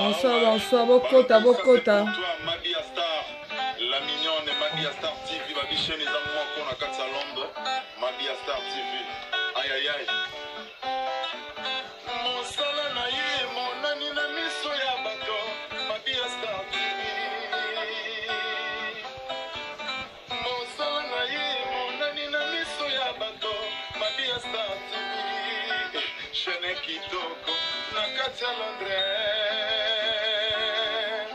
Bonsoir, bonsoir, Bokota, Bokota. Mabia Star, la mignonne Mabia Star TV, va bicher les amants qu'on a 4 à Londres. Mabia Star TV, aïe aïe aïe. Mon salanaye, mon anina miso ya bato, Mabia Star TV. Mon salanaye, mon anina miso ya bato, Mabia Star TV. Chene kitoko, na 4 à Londres.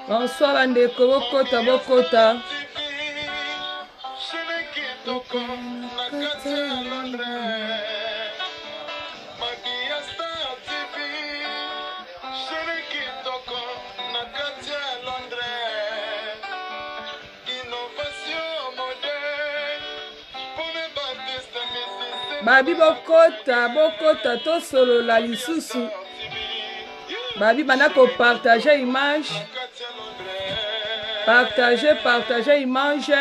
Bonsoir, Bandeko, Bokota, Bokota. Babi Bokota, Bokota, to solo la lisusu. Babi banako partager image. Partagez image.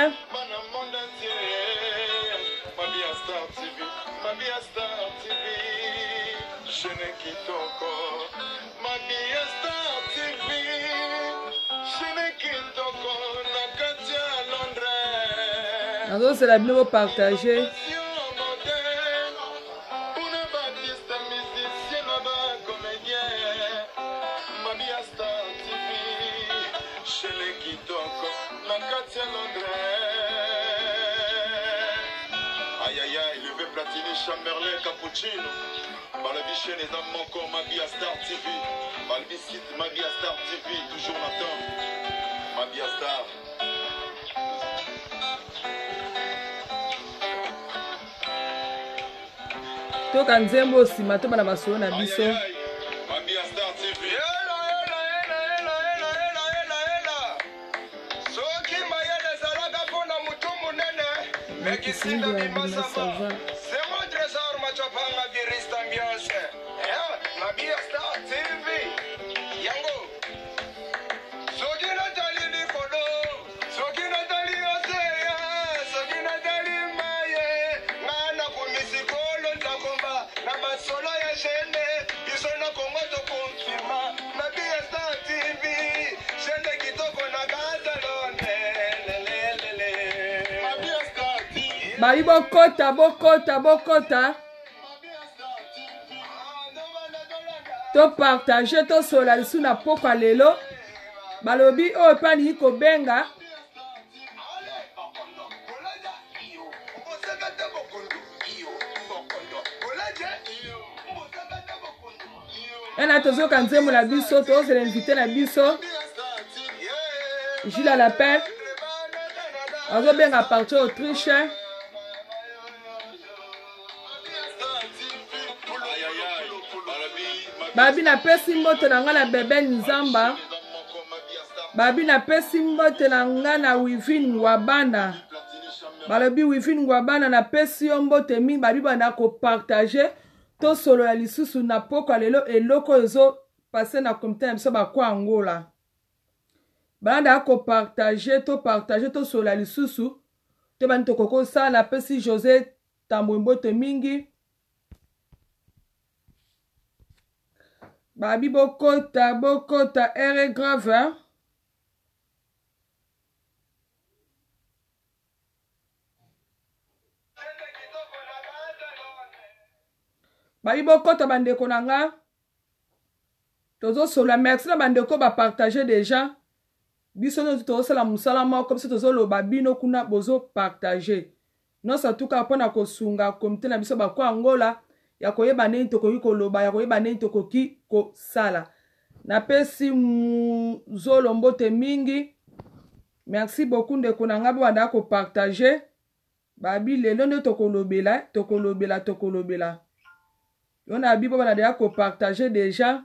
Alors c'est la vidéo partagée. Aïe aïe aïe, levé Platini, Chamberlain, Cappuccino. Balabiché, les amants encore, Mabia Star TV. Balbiscuit, Mabia Star TV, toujours Nathan. Mabia Star. Toka nzembo sima to bana basolo na biso. Mabia Star TV. C'est mon trésor, ma chapanga viriste ambiance. Mabia Star TV. Yango. Sogina tali ni kodo. Sogina tali oseya. Sogina tali maye. Ngana kumisikolo ntakomba. Na masolo ya shene. Isona kongo to confirma. Mabia Star TV. Shende kitoko na gaza lone. Babi Bokota, Bokota, Bokota. To partager to sola lisu na poko lelo. Balobi o pani ko benga. Ena tozo kanzemo la biso, to se l'invité la biso. Gilles à la paix. Azo benga partir Autriche. Babi na pesi mbote na nga na bebe Nzamba. Babi na pesi mbote na nga na Wivin Wabana. Balobi Wivin Wabana na pesi yo mbote mingi babi bana ko partager to solo ya lisusu na poko lelo eloko ezo passer na comité na biso ba kwa Angola. Bana ko partager to solo ya lisusu te ban to koko sa na pesi José Tambo mbote mingi. Babi Bokota, Bokota, R grave, hein? Babi Bokota, bandeko nanga. Tozo sola, merci na bandeko ba partager déjà. Biso no tozo sala musala moko, comme si tozo lo babino kuna bozo partager. Non sa tuka pona ko sunga komite na biso ba kwa Angola. Ya koyeba nini tokoki koloba, ya koyeba nini tokoki kosala. Napesi muzolo mbote mingi. Merci beaucoup ndeko na nga banda ko partager. Babi lelo nde tokolobela. Yona bibo bana deya ko partager déjà.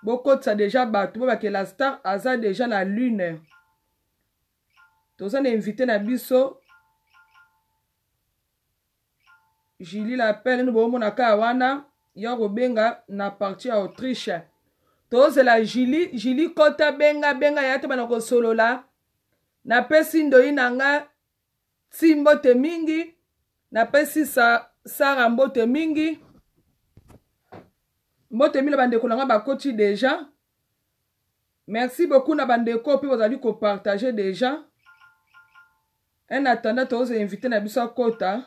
Bokotsa déjà bato bo ke la star aza déjà na lune. Toza na invité na biso. Julie l'appelle nous bomo na kawana ya benga na partie à Autriche. Toze la Julie kota benga ya te bana ko solola. Na pesi ndoi nanga timbote mingi na pesi Sara mbote mingi. Mbote mila bandeko nanga bakoti déjà. Merci beaucoup na bandeko pe bozali ko partager déjà. En attendant tous inviter na biso kota.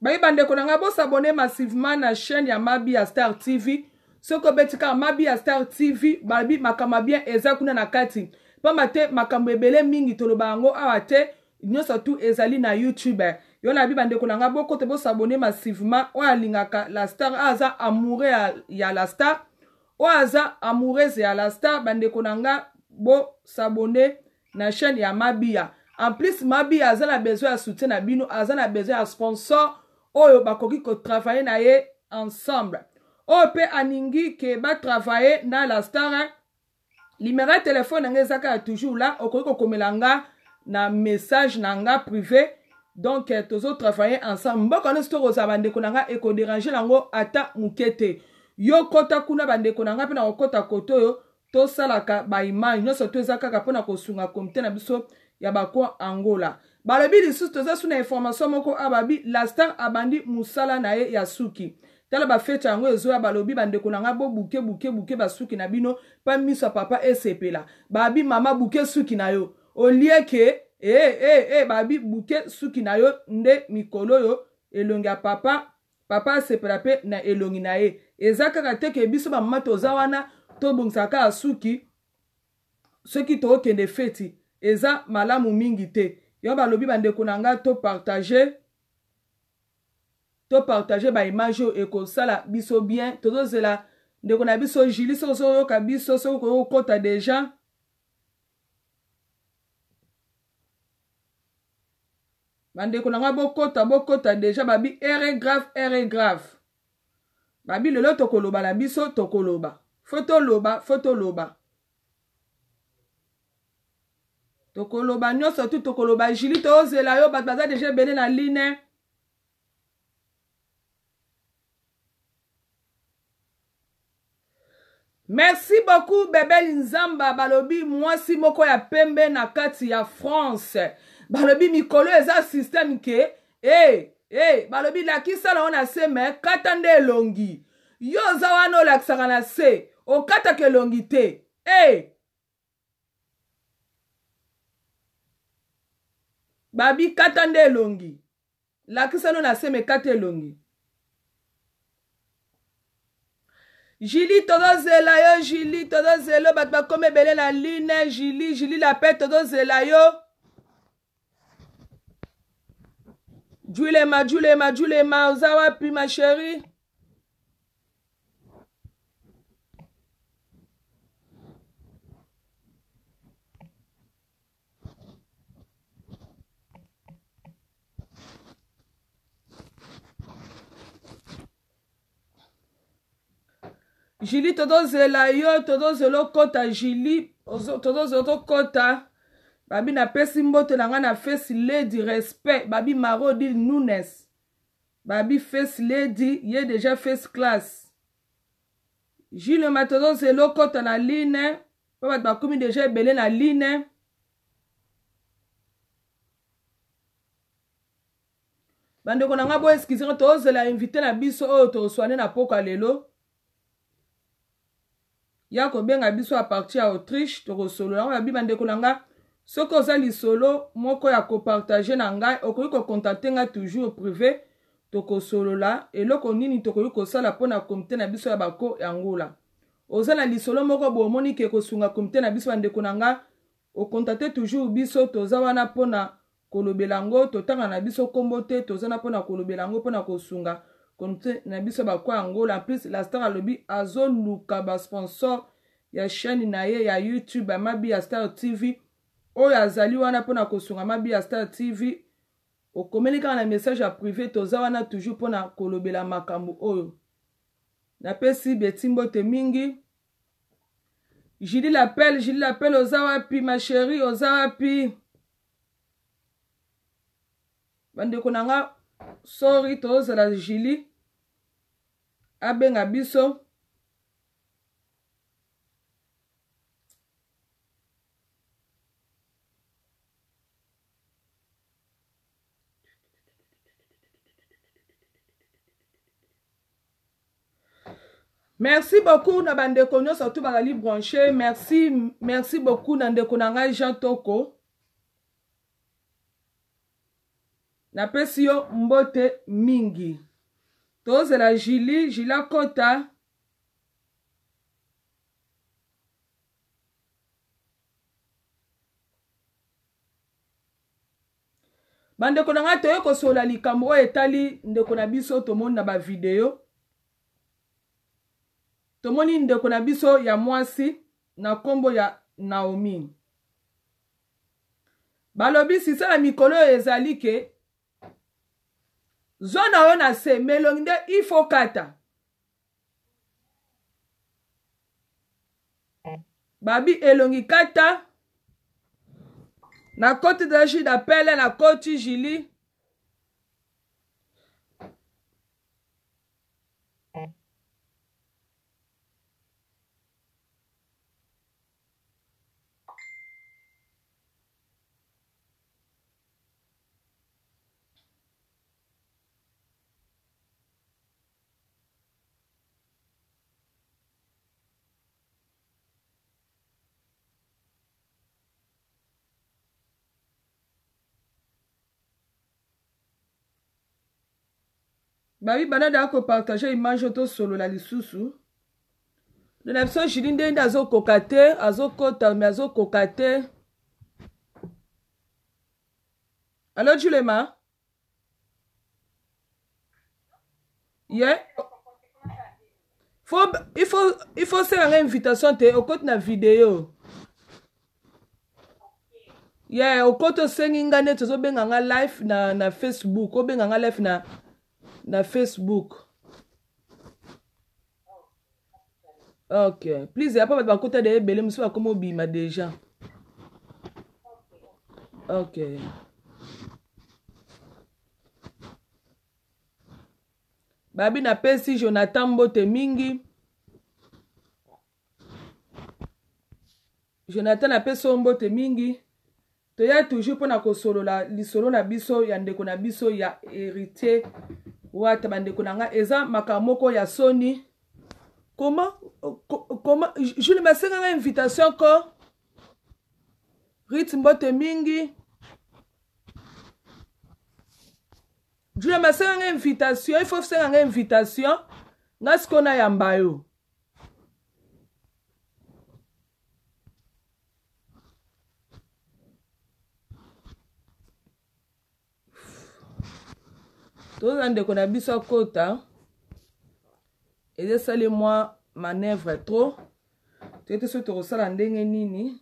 Bayi bandeko na nga bo s'abonner massivement na chaîne ya Mabia Star TV. Soko betika Mabia Star TV babi makama bien eza kuna na kati. Pamba te makambo ebele mingi toloba yango awa te nyonso tu ezali na YouTube. Yo na bi bandeko na nga boko te bo s'abonner massivement o alingaka la star aza amoureux ya la star. O aza amoureuse ya la star bandeko na nga bo s'abonner na chaîne ya Mabia. En plus Mabia aza na besoin ya soutien na bino, aza na besoin ya sponsor oyo bakoki ko travailler na ye ensemble. Oyo pe aningi ke ba travailler na la star. Numéro de téléphone nga ezaka toujours là, okoki ko komelanga na message nanga privé. Donc tozo travailler ensemble. Mboko no sto za bandeko nanga eko déranger lango ata mukete. Yo kota kuna bandeko nanga pe na okota koto yo to salaka ba image nyonso to ezaka ka pona kosunga komite na biso ya bako Angola. Balobi lisusu toza suna information moko ababi la star abandi musala na ye ya suki. Tala ba fete yango ezoya balobi bandeko nanga bo buke basuki na bino pa miso papa esepela. Babi mama buke suki na yo. Olie ke babi buke suki na yo nde mikolo yo elongi ya papa sepela pe na elongi na ye. Ezaka kateke biso ba mama toza wana to bungsaka suki soki to okende feti eza malamu mingi te. Yo balobi bandeko nanga to partager ba image eko sala biso bien todo zela ndeko na biso Julie so ka biso so ko kota déjà bandeko nanga bokota déjà babi ere grave babi lelo tokoloba na biso tokoloba foto loba tokoloba nyonso tu tokoloba Julie to zela yo bato baza déjà bene na ligne. Merci beaucoup Bébé Nzamba balobi mwasi moko ya pembe na kati ya France. Balobi mikolo eza système ke balobi lakisa na ona se me kata nde elongi. Yo za wana olakisaka na se okata ke elongi te. Babi kata nde elongi. Lakisa na ona se me kata elongi. Julie todo zela yo Julie todo zelo bat ba kome bele na line Julie la paix todo zela yo Julema ozawa pi ma chérie. Julie todo zela yo todo zelo kota Julie todo zelo kota babi na pesi mbote na nga na face lady respect babi Marodi Nunes babi face lady ye déjà face class Julie ma todo zelo kota na line pa bat bakomi déjà ebele na line bandeko na nga bo excusez to zela invité na biso oyo to soane na poka lelo ya ko benga biso a partir ya Autriche to solo na babi bandeko na nga soko za lisolo moko ya ko partager na ngai okoki ko contacter nga toujours privé to ko solo la eloko nini to koki ko sala pona komite na biso ya bako Angola oza na lisolo moko bo moni ke ko sunga komite na biso bandeko na nga o contacter toujours biso toza wana pona kolobelango totanga na biso kombo te toza na pona kolobelango pona ko sunga komite na biso bako Angola. En plus la star alobi azoluka ba sponsor ya chaîne na ye ya YouTube ya Mabia Star TV oyo azali wana pona kosunga Mabia Star TV okomeli kaka na message ya privé toza wana toujours pona kolobela makambo oyo napesi betimbo te mingi. Julie l'appelle oza wapi ma chérie oza wapi bandeko nanga sorry tozala Julie abenga biso Merci beaucoup na bandeko nyonso surtout bazali branché. Merci beaucoup na ndeko na ngai Jean Toko. Napesi yo mbote mingi. Tozela Julie Kota. Bandeko na ngai toye kosola likambo oyo etali ndeko na biso tomoni na ba video. Tomoni ndeko na biso ya mwasi na kombo ya Naomi. Balobi sisa na mikolo ezali ke zona yo na se melongi nde ifo kata. Babi elongi kata. Na koti de Julie d'appel na koti Julie. Babi banada ako partager image to solo la lisusu. De na biso Julie ndende azokoka te, azokota mais azokoka te. Allô Julema? Yeah. Il faut faire une invitation te au côté na vidéo. Yeah, au côté sengi ngane tozo benga nga live na Facebook, o benga nga live na Facebook. Ok. Please, y'a pas de côté de belé, monsieur, comme obima déjà. Ok. Babi na pesi Jonathan Mbote mingi. Jonathan na pesi Mbote mingi. Toya toujours pour na kosolo la lisolo na biso ya ndeko na biso ya héritier. Wata bandeko na nga eza makamoko ya soni. Comment je le mets une invitation ko Rit Mbote mingi. Je le mets une invitation, il faut faire une invitation. Ngas kona yambayo. Tous les ndeko na biso kota. Et de ça, moi, manœuvre trop. Tu étais sur ton salle en dengue nini.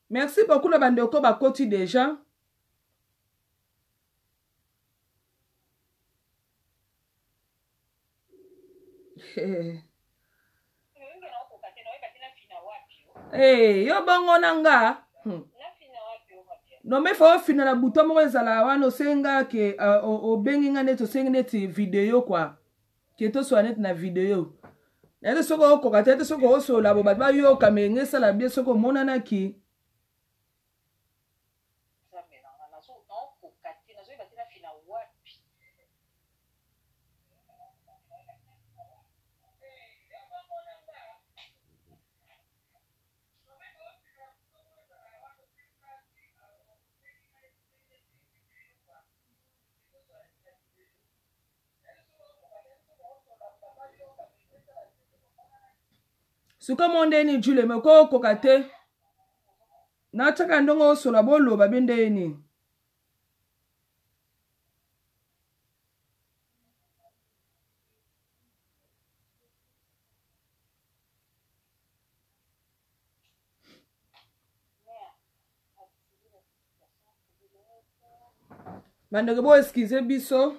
Merci beaucoup, la bande de Koba Koti déjà. Hey, yo bongo nanga. No me faut finir la bouton mo ezala wana osenga ke o bengi ngane to senga neti video kwa. Ke to so net na video. Na to soko ko kata to soko so la bo ba yo kamenge sala bien soko monana ki. Suka monde ni jule me ko kokate na chaka ndongo so la bolo ba bende ni. Bandeke bo excusez biso.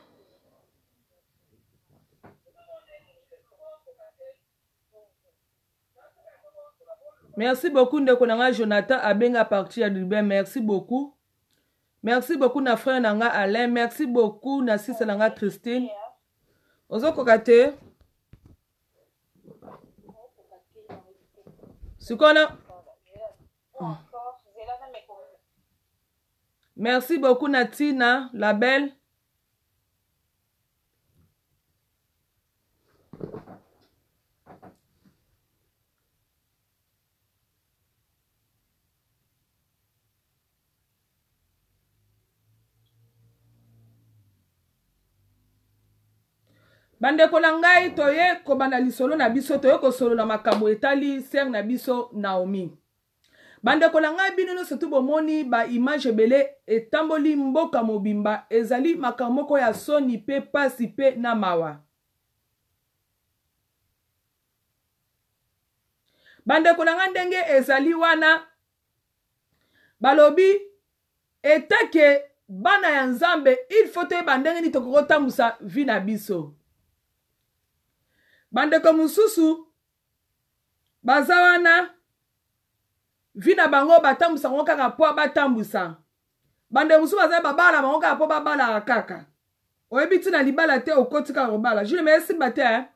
Merci beaucoup ndeko nanga Jonathan abenga partir du bien. Merci beaucoup. Merci beaucoup na frère nanga Alain. Merci beaucoup na sista nanga Christine. Ozo kokate. Sukona. Merci beaucoup Natina, la belle. Bandeko na ngai toye kobanda lisolo na biso toye kosolo na makambo etali ser na biso Naomi. Bandeko na ngai bino nyonso tu bomoni ba image ebele etamboli mboka mobimba ezali makambo moko ya soni pe pasi pe na mawa. Bandeko na ngai ndenge ezali wana balobi etake bana ya Nzambe il faut toyeba ndenge nini tokotambusa vi na biso. Bandeko mususu baza wana vina bango batambusa ngo kaka po batambusa. Bandeko mususu baza babala bango kaka po babala kaka. Oyebi tina libala te okoti kaka robala. Je me simba te hein.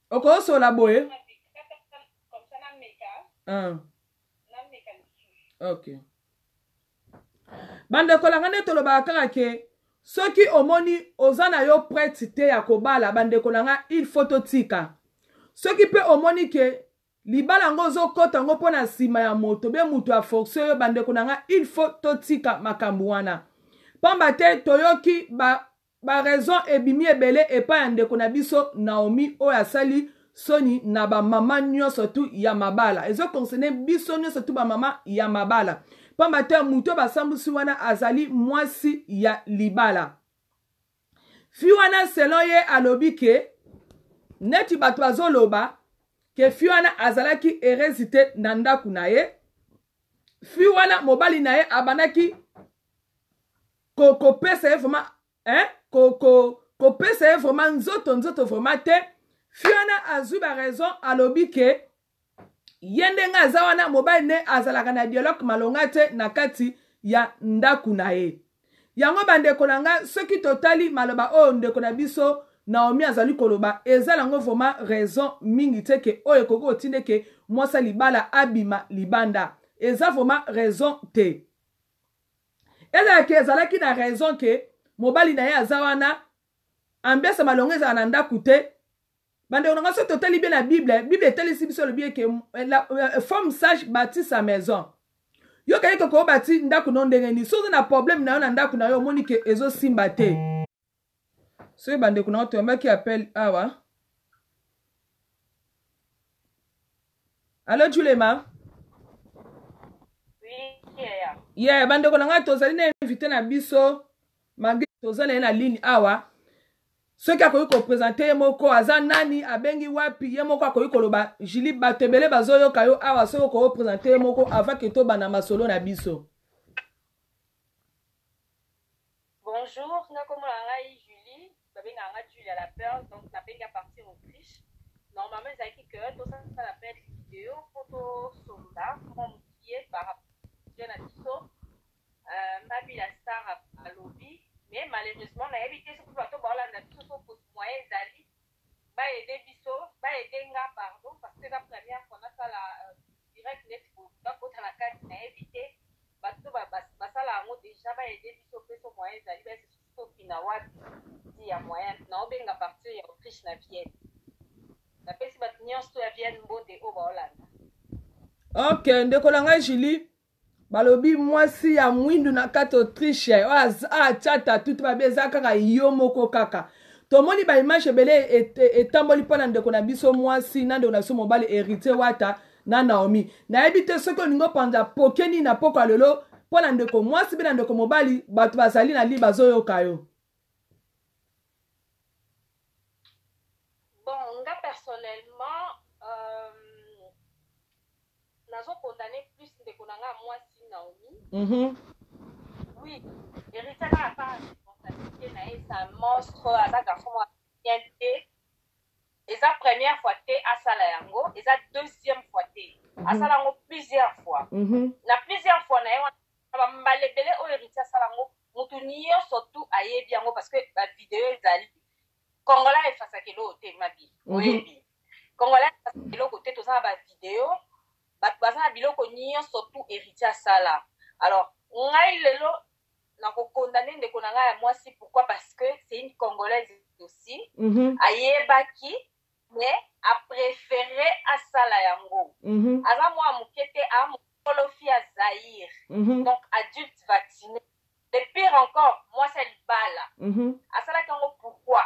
Oko so la boye. OK. Bandeko la ngane toloba kaka ke soki omoni ozana yo prête te ya kobala bandeko la nga il faut totika. Soki pe omoni ke libala ngo zokota ngo pona sima ya moto be mutu a force yo bandeko na nga il faut totika makambo wana. Pamba te toyoki ba raison ebimi ebele epa ya ndeko na biso Naomi oyo asali soni na ba mama nyonso tu ya mabala. Ezo concerne biso nyonso tu ba mama ya mabala. Pamba te muto basambusi wana azali mwasi ya libala. Fi wana selon ye alobi ke neti bato bazoloba ke fi wana azalaki hérédité na ndaku na ye. Fi wana mobali na ye abanaki kopesa ye vraiment kopesa ye vraiment nzoto vraiment te. Fi wana azwi ba raison alobi ke yende nga aza wana mobali ne azalaka na dialogue malonga te na kati ya ndaku na ye. Yango bandeko na nga soki totali maloba oyo ndeko na biso Naomi azali koloba ezala ngo vraiment raison mingi te ke oyo koko otinde ke mwasa libala abima libanda. Eza vraiment raison te. Ezalaki na raison ke mobali na ye aza wana ambiance malonga ezala na ndaku te. Bande on a totali bien la Bible. Bible est telle sur le bien que la femme sage bâtit sa maison. Yo kaye ko bâti ndaku non ndengeni. So na problème na yo na ndaku na yo moni ke ezo simbate. So bande kuna to mba ki appelle awa. Allô Julema? Oui, yeah, bande kuna nga to zali na invité na biso. Magi to zali na ligne awa. Ce qui a koyi ko présenter ye moko aza nani abengi wapi ye moko akoyi koloba Julie batebele bazoyo kayo awa so ko présenter ye moko avant que to bana masolo na biso. Bonjour, nakomona ngai Julie, babenga nga Julie à la peur donc nabenga partir Autriche. Normalement ezaki que to ça l'appelle vidéo photo soldat comme qui est par rapport à biso mabi la star à lobby. Mais malheureusement, on a évité ce que nous avons fait pour moyen d'aller. Bah, aider biso, bah, aider nga, pardon, parce que la première fois, on a fait la direct net pour la carte, on a évité. Bah, tout va, ça là, on déjà, bah, aider biso, pour ce moyen d'aller, bah, c'est surtout Pinawa, il y a moyen. Non, ben, à partir, il y a Autriche, na Vienne. La personne, bah, n'y a pas Vienne, bon, de haut, bah, Hollande. Ok, ndeko langa Julie. Balobi mwasi ya mwindu na kati Autriche chata tout babeza kaka yo moko kaka tomoni ba image ebele etamboli pona ndeko na biso mwasi na ndeko na so mobali héritier wata na Naomi na ebite soko ningo panda pokeni na poko lelo pona ndeko mwasi be na ndeko mobali bato bazali na li bazoyoka yo. Bon, nga personnellement nazo condamné plus ndeko na nga mwasi Naomi. Oui, héritier n'a pas responsabilité, c'est un monstre, à sa garçon, bien té. Et sa première fois, té à Salayango, et sa deuxième fois, té à Salayango plusieurs fois. La plusieurs fois, on a malébélé au héritier à Salayango, on tourne surtout à Yebiango parce que la vidéo est allée. Congolais est face à quel côté ma vie. Oui. Congolais est face à quel côté tout ça ba vidéo, ba baza biloko nyo surtout héritier à ça là. Alors, ngai lelo na ko condamner ndeko na ngai moi si pourquoi parce que c'est une congolaise aussi. Ayebaki mais a préféré à ça la yango. Aza moi mukete a mokolofi à Zaïre. Donc adulte vacciné. Le pire encore, moi c'est le bala. Asala kango pourquoi?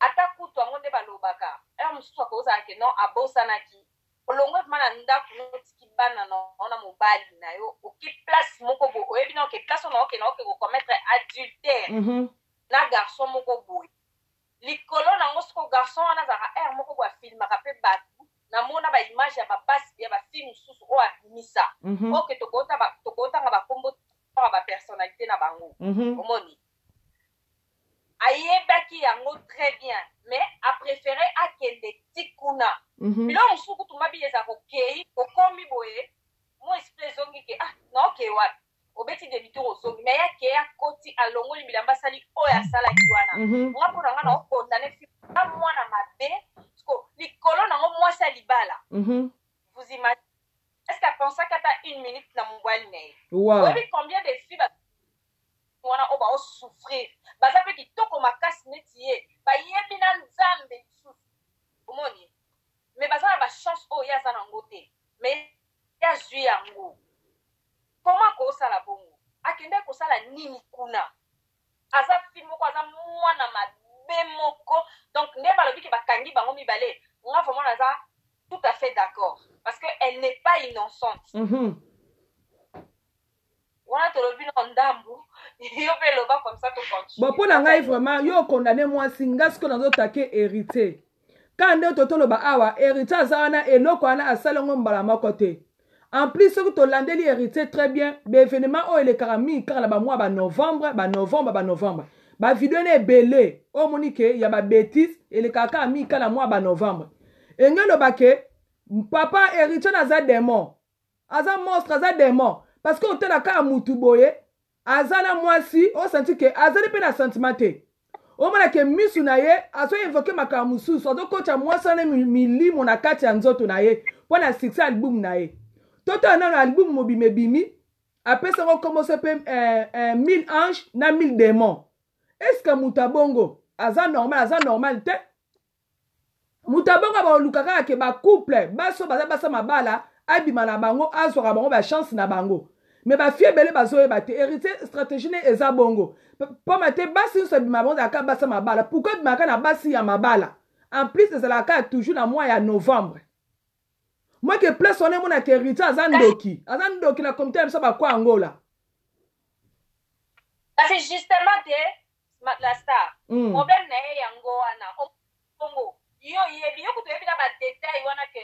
Ata kutu ango nde balobaka. Mususu akoza ke non abosanaki. Olongo mana nda kuno tiki bana na mobali na yo. Oki place moko bo. Oyebi na oki place na oki ko commettre adultère. Na garçon moko boy. Likolo na ngosko garçon wana zaka moko bo filma ka pe batu. Na mona ba image ya ba basi ya ba film mususu o abimisa. Oke tokota nga ba kombo ba personnalité na bango. Omoni. Ayebaki yango très bien, mais a préféré akende tikuna. Bilo musuku tumabi eza kokei, kokomi boye, mo esprit zongi ke na okay wa. Obeti de bitoro zongi, mais ya ke ya koti alongoli bilamba sali oya sala kiwana. Ngapo na ngana okondane fi na mwana mabe, sko likolo na ngo mwasa libala. Vous imaginez est-ce qu'elle pense qu'elle a 1 minute dans mon boîte nez? Wow. Oui, combien de filles on va souffrir? Baza pe ki toko makasi netiye. Ba yebi na nzambe tsusu. Omoni. Mais baza na ba chance o ya za na ngote. Mais ya zui yango. Comment ko sala bongo? Akende ko sala nini kuna? Aza filmo ko aza mwana mabe moko. Donc ne balobi ki bakangi bango mibale. Nga vraiment naza tout à fait d'accord. Parce qu'elle n'est pas innocente. Wana tolobi na ndambu. Yo pe loba comme ça tout continue. Bon, pour ngai vraiment, yo condamné moi singa ce que dans d'autres take hérité. Quand on toto loba awa hérité azana eloko ana asalongo mbala makote. En plus ce que to landeli hérité très bien, be événement o ele karami car la ba mois ba novembre. Ba vidéo ne belé. O monike ya ba bêtise et le kaka ami kala mois ba novembre. Et ngelo bake papa hérité na za démon. Aza monstre aza démon parce que on te la ka mutu boye. Azana mwasi o senti ke azali pe na sentimenté o mala ke misu na ye aso invoqué makamusu so do kocha mwasa na milimo na kati ya nzoto na ye pona 6 album na ye toto na album mobime bimi apesa ngo commencer pe 1000 anges na 1000 démons. Est-ce que mutabongo aza normal te mutabongo ba olukaka ke ba couple baso baza mabala abima na bango azo ka bango ba chance na bango. Mais ba fie belé bazoye bate hérité stratégie ne eza bongo pour mate basi so bima bonza ka basa mabala pourquoi bima ka na basi ya mabala en plus c'est la ka toujours na mois ya novembre moi que place on est mon hérité azandoki na comité ça ba kwa Angola c'est justement de la star problème na yango ana bongo yo yebi yo kuto yebi na ba détail wana ke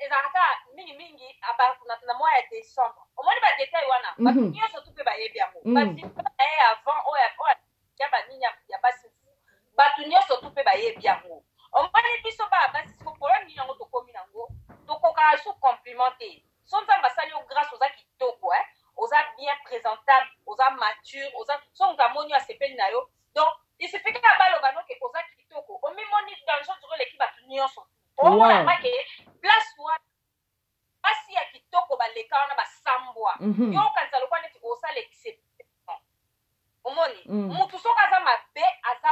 ezaka mingi na mois ya décembre au moins ba détail wana ba nyo surtout pe ba yebi yango ba avant ya ba nini ya basi ba tunyo surtout pe ba yebi yango au moins biso ba basi ko problème ni yango to komi nango to ko ka su complimenter son temps ba sali grâce aux akitoko aux bien présentable aux mature aux son gamoni a sepeli na yo donc il suffit que ba lo bano ke aux akitoko o mi moni dans le genre l'équipe ba tunyo surtout o mona make place wa basi ya kitoko baleka wana basambwa yo kanza lokwa neti osala exception omoni mutu soka aza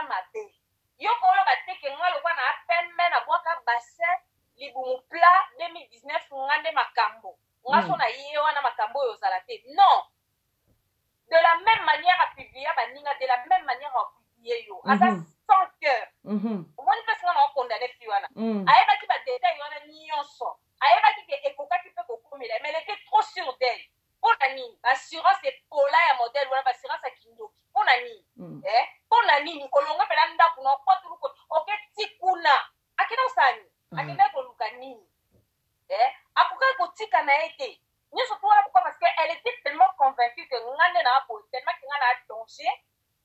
mabe yo kolo bateke nga lokwa na pembe na bwaka bassin libumu plat 2019 ngande makambo nga so na ye wana makambo oyo ozala te non de la même manière à publier baninga de la même manière à publier yo aza sans cœur omoni pesi nga na okondane fi wana ayebaki badetail wana nyonso ayebaki ke ekokaki mpe kokomela mais elle était trop sûre d'elle mpona nini assurance epola ya modèle wana baassurance ya kindoki mpona nini mpona nini kolonga mpela ndako na okotuluko oketi kuna akenda osani akenda koluka nini akokaki kotika na ye te nyonso to wana pourquoi parce que elle était tellement convaincue que ngande na apoye tellement ke nga na danger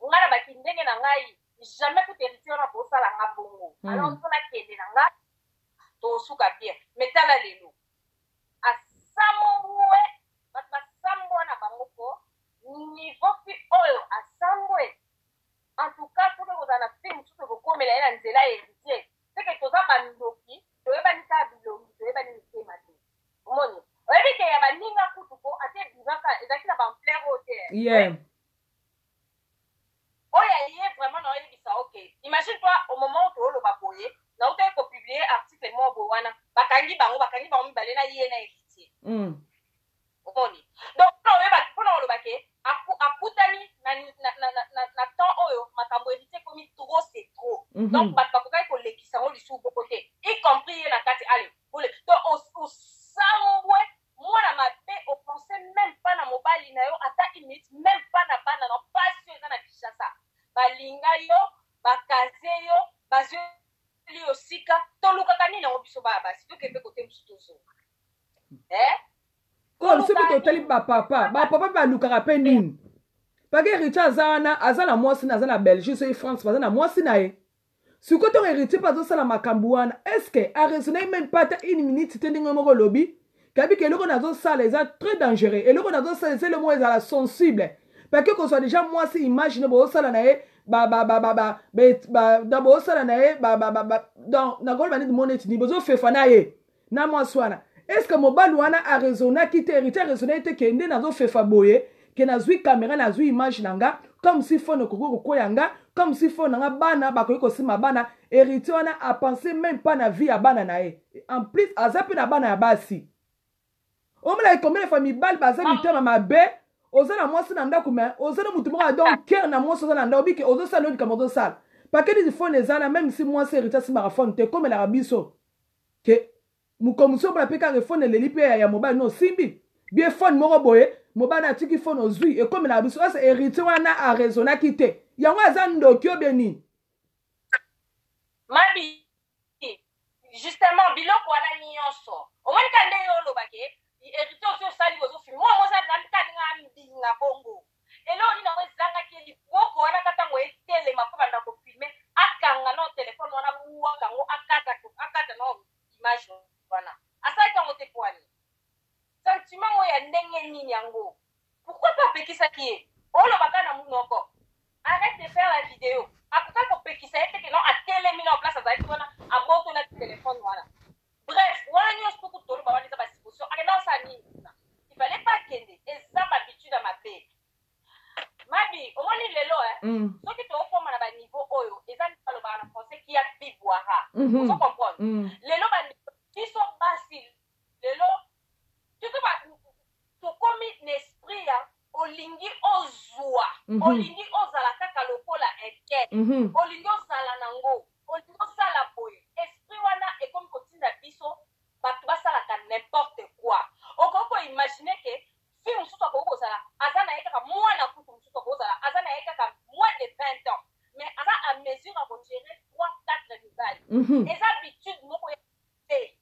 nga na baki ndenge na ngai jamais tout héritier wana kosala nga bongo alors mpona kende na nga tosuka bien mais tala lelo asambwe bato basambwa na bango po niveau fi oyo asambwe en tout cas soki kozala na film mosusu komela na nzela héritier c'est que toza bandoki toyebanisa bilongi toyebani mitema te omoni oyebi ke ya baninga kutu po ate bivaka ezalaki na bamplaire oyo te oyo aye vraiment na oyebisa ok imagine toi au moment où tooloba boye na utaki kopublier article moko boye wana bakangi bango mibale na ye na héritier omoni donc mpona oloba ke akutani na temps oyo makambo héritier ekomi trop c'est trop donc bato bakokaki kolekisa yango lisusu boko te y compris ye na kati ale donc osambwe mwana mabe opense même pas na mobali na yo ata imite même pas na bana na pasi oyo eza na Kinshasa balinga yo bakaze yo bazweli yo sika tolukaka nini yango biso baya basi tokende kote mosusu tozonga soki totali bapapa balukaka mpe nini pake héritier aza wana aza na mwasi na aza na Belgique soki France baza na mwasi na ye sikoyo ntongo héritier mpe azosala makambo wana estce aresonai même pas ata une minute te ndenge moko lobi kabi ke eloko nazosala eza très dangereux eloko nazosala eza eloko ezala sensible pake kozwa déjà mwasi imagine bozosala na ye bozosala na ye nakoloba neti moneti ni bozofefa na ye na mwasi wana estce mobali wana arezonaki te héritier arezonai te ke nde nazofefa boye ke nazwi caméra nazwi image na nga comme si fone okoki kokwea nga comme si fone na nga bana bakoki kosima bana héritier wana apense même pas na vie ya bana na ye en plus aza mpe na bana ya basi omela combien de fois mibali baza mitema mabe oza na mwasi na ndako me oza na mutu moko adon cœur na mwasi oza na ndako bike ozosala noti kama ozosala pake niti fone ezala même si mwasi héritier asimaka fone te komelaka biso ke mokomusi obola mpe kaka fone eleli mpe ya mobali no osimbi bie fone moko boye mobali atiki fone ozwi ekomelaka biso asa héritier wana arezonaki te yango aza ndoki obe nini mabi justement biloko wana nyonso omoni ka nde yo olobake héritier osi osali ozofimi mwa mosalinga mbinga bongo eloko nini yango ezangaki liboko wana katango etelema mpo banda kofilme akanga no telefone wana buwaka yango akata no image wana asalaki yango te pwani sentiment ngo ya ndenge nini yango pourquoi pas apekisaki ye olobaka na munoko arrête de faire la vidéo akoka kopekisa ye teke no atelemi na place azalaki wana aboto na telefone wana bref wana nyonso mpo kutoloba wana eza basipposition akenda osala nini kuna il fallait pas kende eza babitude ya mabe mabi omoni lelo soki tookoma na baniveau oyo eza balobaka na français ki ya bibwara ozo comprendre lelo biso basi lelo tokomi na esprit ya olingi ozwa olingi ozala kaka lokola eke olingi ozala nango olingi osala boye esprit wana ekomi kotinda biso bato basalaka n'importe quoi okoki koimagine ke fi mosusu akoki kozala aza na ye kaka mwana kutu mosusu akoki kozala aza na ye kaka moins de 20 ans mais aza a mesure ya kogere 3-4 mibali eza habitude moko ya te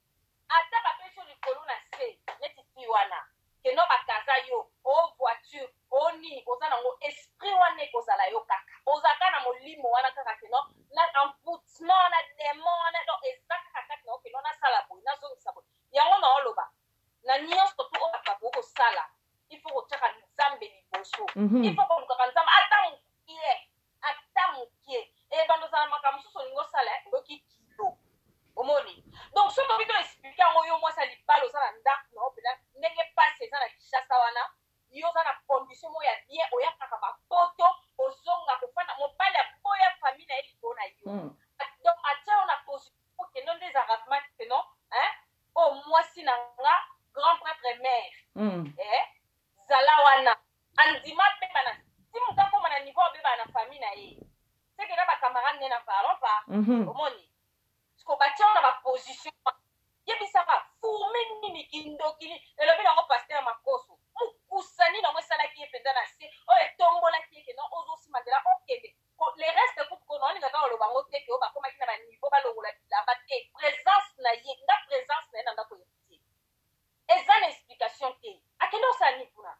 ata bapesi likolo na se neti fi wana keno bakaza yo o voiture o nini oza nango esprit wana ekozala yo kaka ozalaka na molimo wana kaka keno na envoûtement na démon wana donc eza kaka kati na yo keno nasala boye nazongisa boye yango na oloba na nyonso tu oyo bato okosala il faut kotiaka nzambe liboso il faut kolukaka nzambe ata mokie ebanda ozala makambo mosusu olingi osala oyoki kilo omoni donc soki obi to explike yango yo mwasi ya libala oza na ndako na opela ndenge pasi eza na Kinshasa wana yo oza na condition moko ya bien oya kaka bapoto ozonga kofanda mobali ya boya famille na ye likolo na yo donc atia yo na position okende nde eza ravement keno o mwasi na nga grand prêtre mère zala wana andima mpe bana ti moka koma na niveau obeba na famille na ye seke na bacamarade nde na parlon pa omoni siko batia yo na baposition yebisaka fume nini kindokili elobi nango paster makoso mokusani nango esalaki ye mpenza na se oyo etombolaki ye kena ozosima nzela okende le reste kutuko naoningaka oloba ngo teke oyo bakomaki na baniveau balongola bilamba te présence na ye nga présence na ye na ndako ye eza na explication te akende osala nini kuna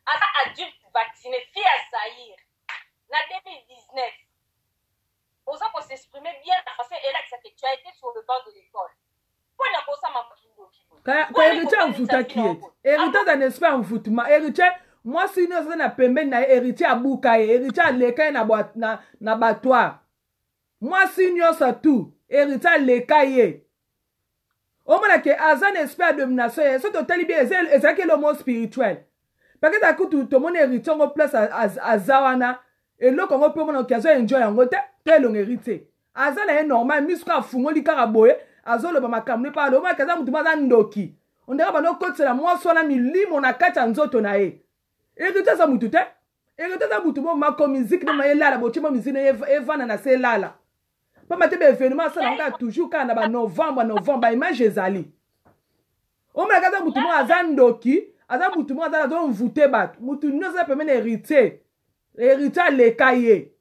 aza adulte vacciné fille ya Zaïre na 2019 oza kosexprimer bien na façon elakisaka tu as été sur le banc de l'école mpona kosama ka héritier amfutaki ete héritier aza na esprit ya mfutuma héritier mwasi nyonso aza na pembeni na ye héritier abuka ye héritier aleka ye na batoire mwasi nyonso tu hérité aleka ye omona ke aza na esprit ya domination ye so totali bien ezalaki lomo spirituel peut-être akutu tomoni hérité yango place aza wana eloko yango mpe omona ke azo enjoy yango te elongo hérité aza na ye normal miso kaka afungoli kaka boye azoloba makambo ne pale omona ke aza motu mo aza ndoki ondeka bando okotisela mwasi wana milimo na kati ya nzoto na ye hérité aza motu te hérité aza motu mo mako miziki noma elala botie mo miziki na ye evanda na se elala pamba te baévénement asala ngo kaka toujours kaka na banovembre baimage ezali omonaka aza motu mo aza ndoki aza motu mo aza azomvute bato motu nyonso aza pemene hérité aleka ye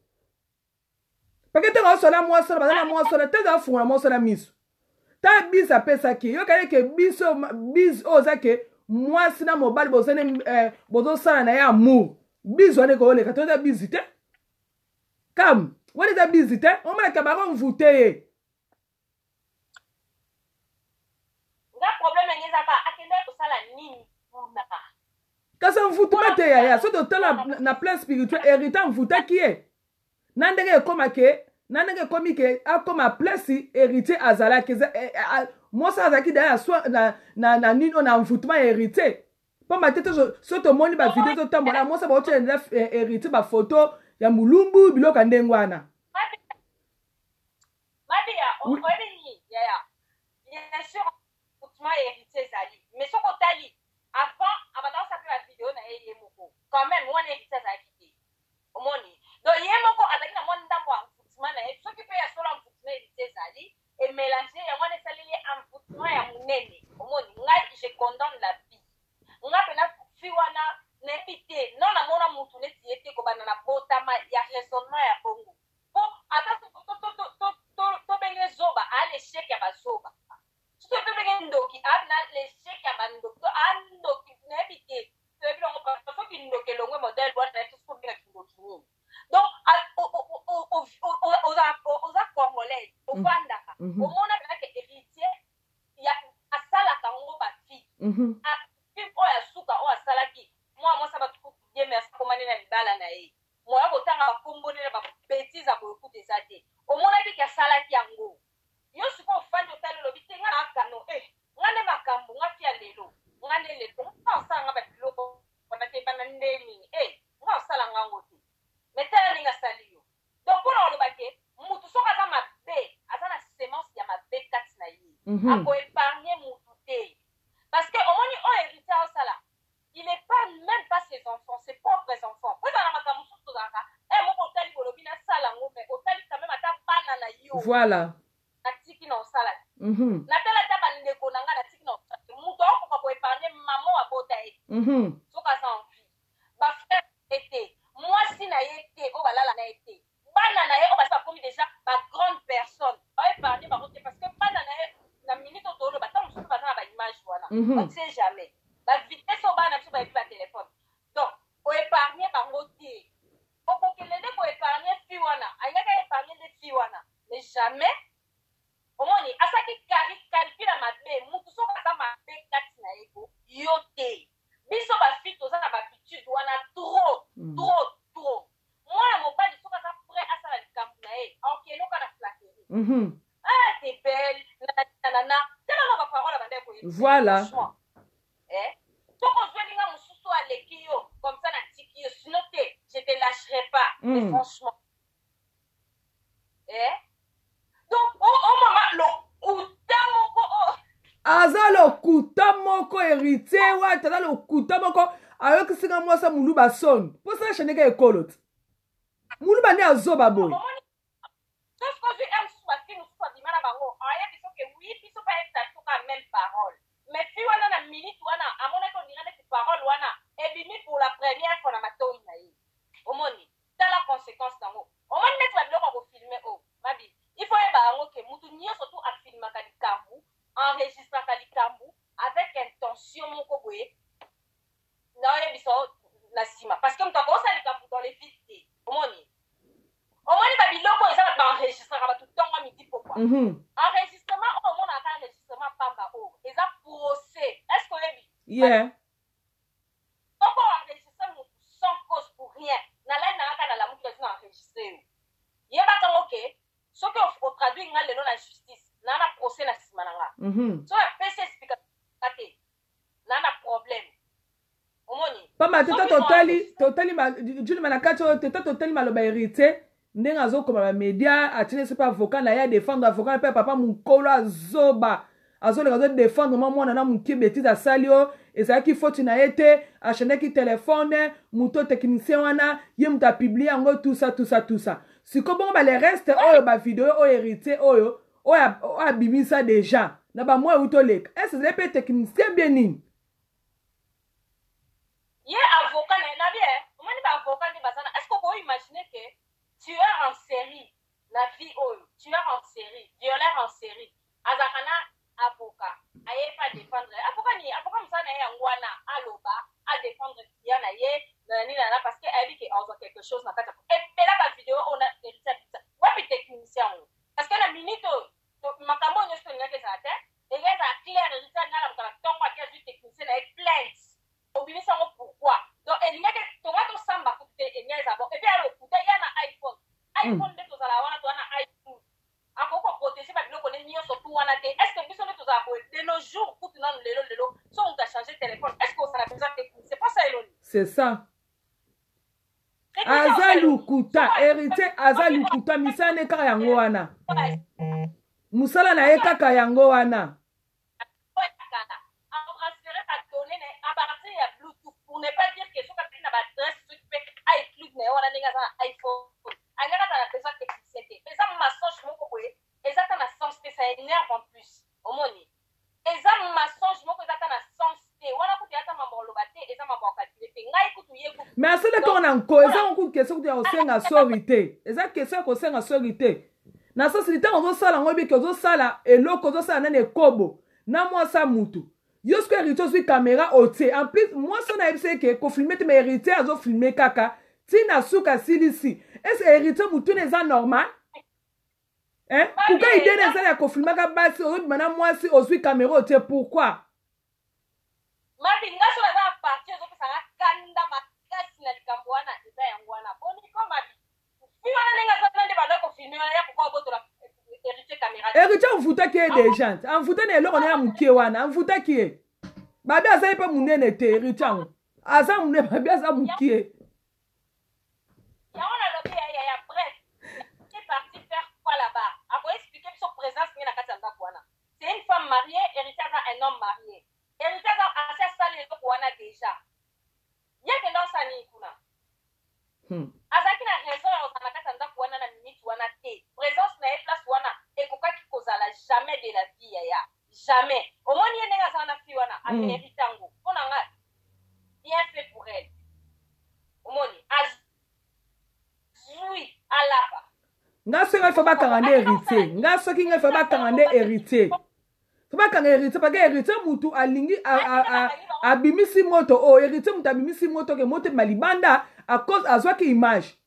pake ntango osola mwasolo baza na mwasolo te aza afungola mwasolo miso ta biso apesaki yokali ke biso oyo oza ke mwasi na mobali bozosala na ye amour biso wana ekoleka to eza biso te kam wana eza biso te omonaka bakomvute ye kasi mvutuma te yaya so totala na plan spirituel hérité amvutaki ye na ndenge ekomi ke akoma place hérité azalaki mwasi azalaki daya na nini oyo na mvutuma ya hérité pamba te so tomoni bavideo totambola mwasi baotyela hérité bafoto ya mulumbu biloko ya ndenge wana quand même on est ça qui omoni donc yemoko azaki na mwana ndambo amfutima na ye soki pe ya solo amfutima hérité ezali et mélanger ya mwana esaleli amfutima ya munene omoni ngai je condamne la vie ngai pena fi wana nayebi te non namona mutu neti ye te kobanda na botama ya raisonnement ya bongo po ata tobenge zoba aleshek ya bazoba soki tobenge ndoki abina leshek ya bandoki andoki nayebi te soki ndoki elongwe modele bwana nayebi sokobenga kindoki nini donc oza congolais ovandaka omona penake héritier asalaka ngo bafi oyo asuka oyo asalaki mwa mwasi abatukudieme asakomani na libala na ye moya kotanga bakombonela babétise akoekuta eza te omona biki asalaki yango yo sikoyo ofandi otali olobi te nga nakano nga nde makambo nga fia lelo nga nde lelo nga osala nga babiloko wana bana nde nini nga osala ngango te me tala ndenge asali yo donc mpona olobake mutu soki aza mabe aza na semence ya mabe kati na ye akoépargne mutu te parce que omoni oyo hérité osala il n'est pas même pas ses enfants ses propres enfants po ezala na makambo mosusu tozalaka moko otali bolobi nasala ngo me otali quand même ata bana na yo voilà natiki na osala natala ata bandeko na nga natiki na osala mutu akokoka koépargne mama abota ye soki aza envie bafrère ete mwasi na ye te oyo balala na ye te bana na ye oyo basi bakomi déjà bagrande personne baépargne bango te parce que bana na ye na minute oyo toloba ta mosusu baza na baimage wana on ne sait jamais bavitese oyo bana biso bayebi batelefone donc oépargne bango te okokende nde koépargne fi wana alingaki aépargne nde fi wana mais jamais omoni asaki calcule mabe mutu soki aza mabe kati na ye ko yo te biso bafi toza na babitude wana trop mwana mobali soki aza prêt asala likambo na ye aokeloka na flaterie t'es belle nanana telanga baparole abandaki koyebi voilà soko ozwelinga mosusu aleki yo comme ça natiki yo sino te je te lâcherai pas mais franchement donc omama lokuta moko aza lokuta moko héritier wate aza lokuta moko ayokisinga mwasi muluba soni mpo sala sheneke ekolo te muluba nde azoba boye soki mosusu bafi mosusu abima na bango ayebi soki wi biso pa etatuka même parole mais fi wana na minute wana amonaki ondira neti parole wana ebimi pour la première fois na matoi na ye omoni tala conséquence nango omoni neti babiloko ya kofilme o mabi il faut yeba yango ke mutu nyonso tu afilmaka likambo enregistraka likambo avec intention moko boye naoyebisa na nsima parce que mutu akosala likambo dans les vides te omoni babiloko eza bato baenregistraka bato ntongo ya midi pokwa enregistrement oyo omonaka enregistrement pamba oyo eza procès est ce que oyebi soko enregistre motu sans cause pour rien na lai na kaka na lamuki ezina enregistre yo yebaka ngo ke soki traduire nga lelo na justice nana procès na sima na nga so apesi explication ate nana problème omoni pamba teta totali juli manakati oyo teta totali maloba hérité ndenge azokoma bamédia atine se pa avocat na ye adéfendre avocat mpe papa mokolo azoba azolenga azodéfendre mwa mwana na moke bétise asali oyo ezalaki foti na ye te achandaki telefone moto technicien wana ye moto apiblie yango tusa siko bongo bale reste oyo bavideo oyo hérité oyo abimisa déjà na bamwa euti oleka ese ezali mpe technicien bien nini ye avocat na bien omoni baavocat nde bazana est ce que okoyo imagine ke tueur en série na vie oyo tueur en série violeur en série azalaka na avocat aye pa défendre avocat mosala na ye yango wana aloba adéfendre client na ye nanani nana parce que ayebi ke azwa quelque chose na kati epela bavideo ona hérité wapi technicien oyo parce que na minute oyo makambo oyo nyonso tolingaki ezala te eza clair hérité ngala mokala ntongo ake azwi technicien na ye plainte obimisa yango pourquoi donc elingaki tonga tosamba kutu te enya eza bon epuis alokuta ya na iphone nde tozala wana toza na iphone akoki koprotege babiloko nde nyonso tu wana te est ce que biso nde tozala boye de nos jours kutu nanu lelo so moto achange téléphone est ce que osala besoin technique c'est pas ça eloni c'est ça aza lukuta hérité aza lukuta misala ne kaka yango wana mosala na ye kaka yango wana pour ne pas dire que ce qu'on a adresse ce qui fait iCloud mais on a des iPhone alors dans la besoin technicien mais ça mensonge mon copain et ça dans sens ça énerve en plus au moni et ça mensonge mon ça dans sens on a coupé à ta maman lobate et ça maman calculé ngai kutu yeko mais c'est le qu'on a encore ça on coûte question de osenga sorité et ça question ko senga sorité na ça c'est le temps on sala ngobi que on sala eloko on sala na ne kobo na moi ça mutu yosko hérité sur caméra oté en plus moi son aibse que ko filmer te mais hérité azo filmer kaka tina suka silisi est-ce hérité mutu neza normal hein pourquoi il donne ça ya ko filmer ka basi o maintenant moi si osui caméra oté pourquoi mabi ngaso la partie zo pesa kanda makasi na likambwana eza yangwana boni koma fiwa na nenga zo nde bado ko filmer ya ko boto la hérité caméra hérité mvuta ki des gens mvuta ne eloko na mukie wana mvuta ki babi aza pe munene te hérité ango aza munene babi aza mukie ya ona lobi ya bref c'est parti faire quoi là-bas ako expliquer son présence ni na katanda kwana c'est une femme mariée hérité a un homme marié hérité a assez salé le kwana déjà yeke ndo sani kuna azaki na raison ya ozana katanda kwana na minute wana te présence na place wana ekokaki kozala jamais de la vie ya jamais omoni ye ndenge azala na fille wana amérite yango mpona nga bien fait pour elle omoni azwi alapa nga soki ngai fo bakanga nde héritier nga soki ngai fo bakanga nde héritier fo bakanga héritier pake héritier mutu alingi abimisi moto oyo héritier mutu abimisi moto ke moto ebima libanda à cause azwaki image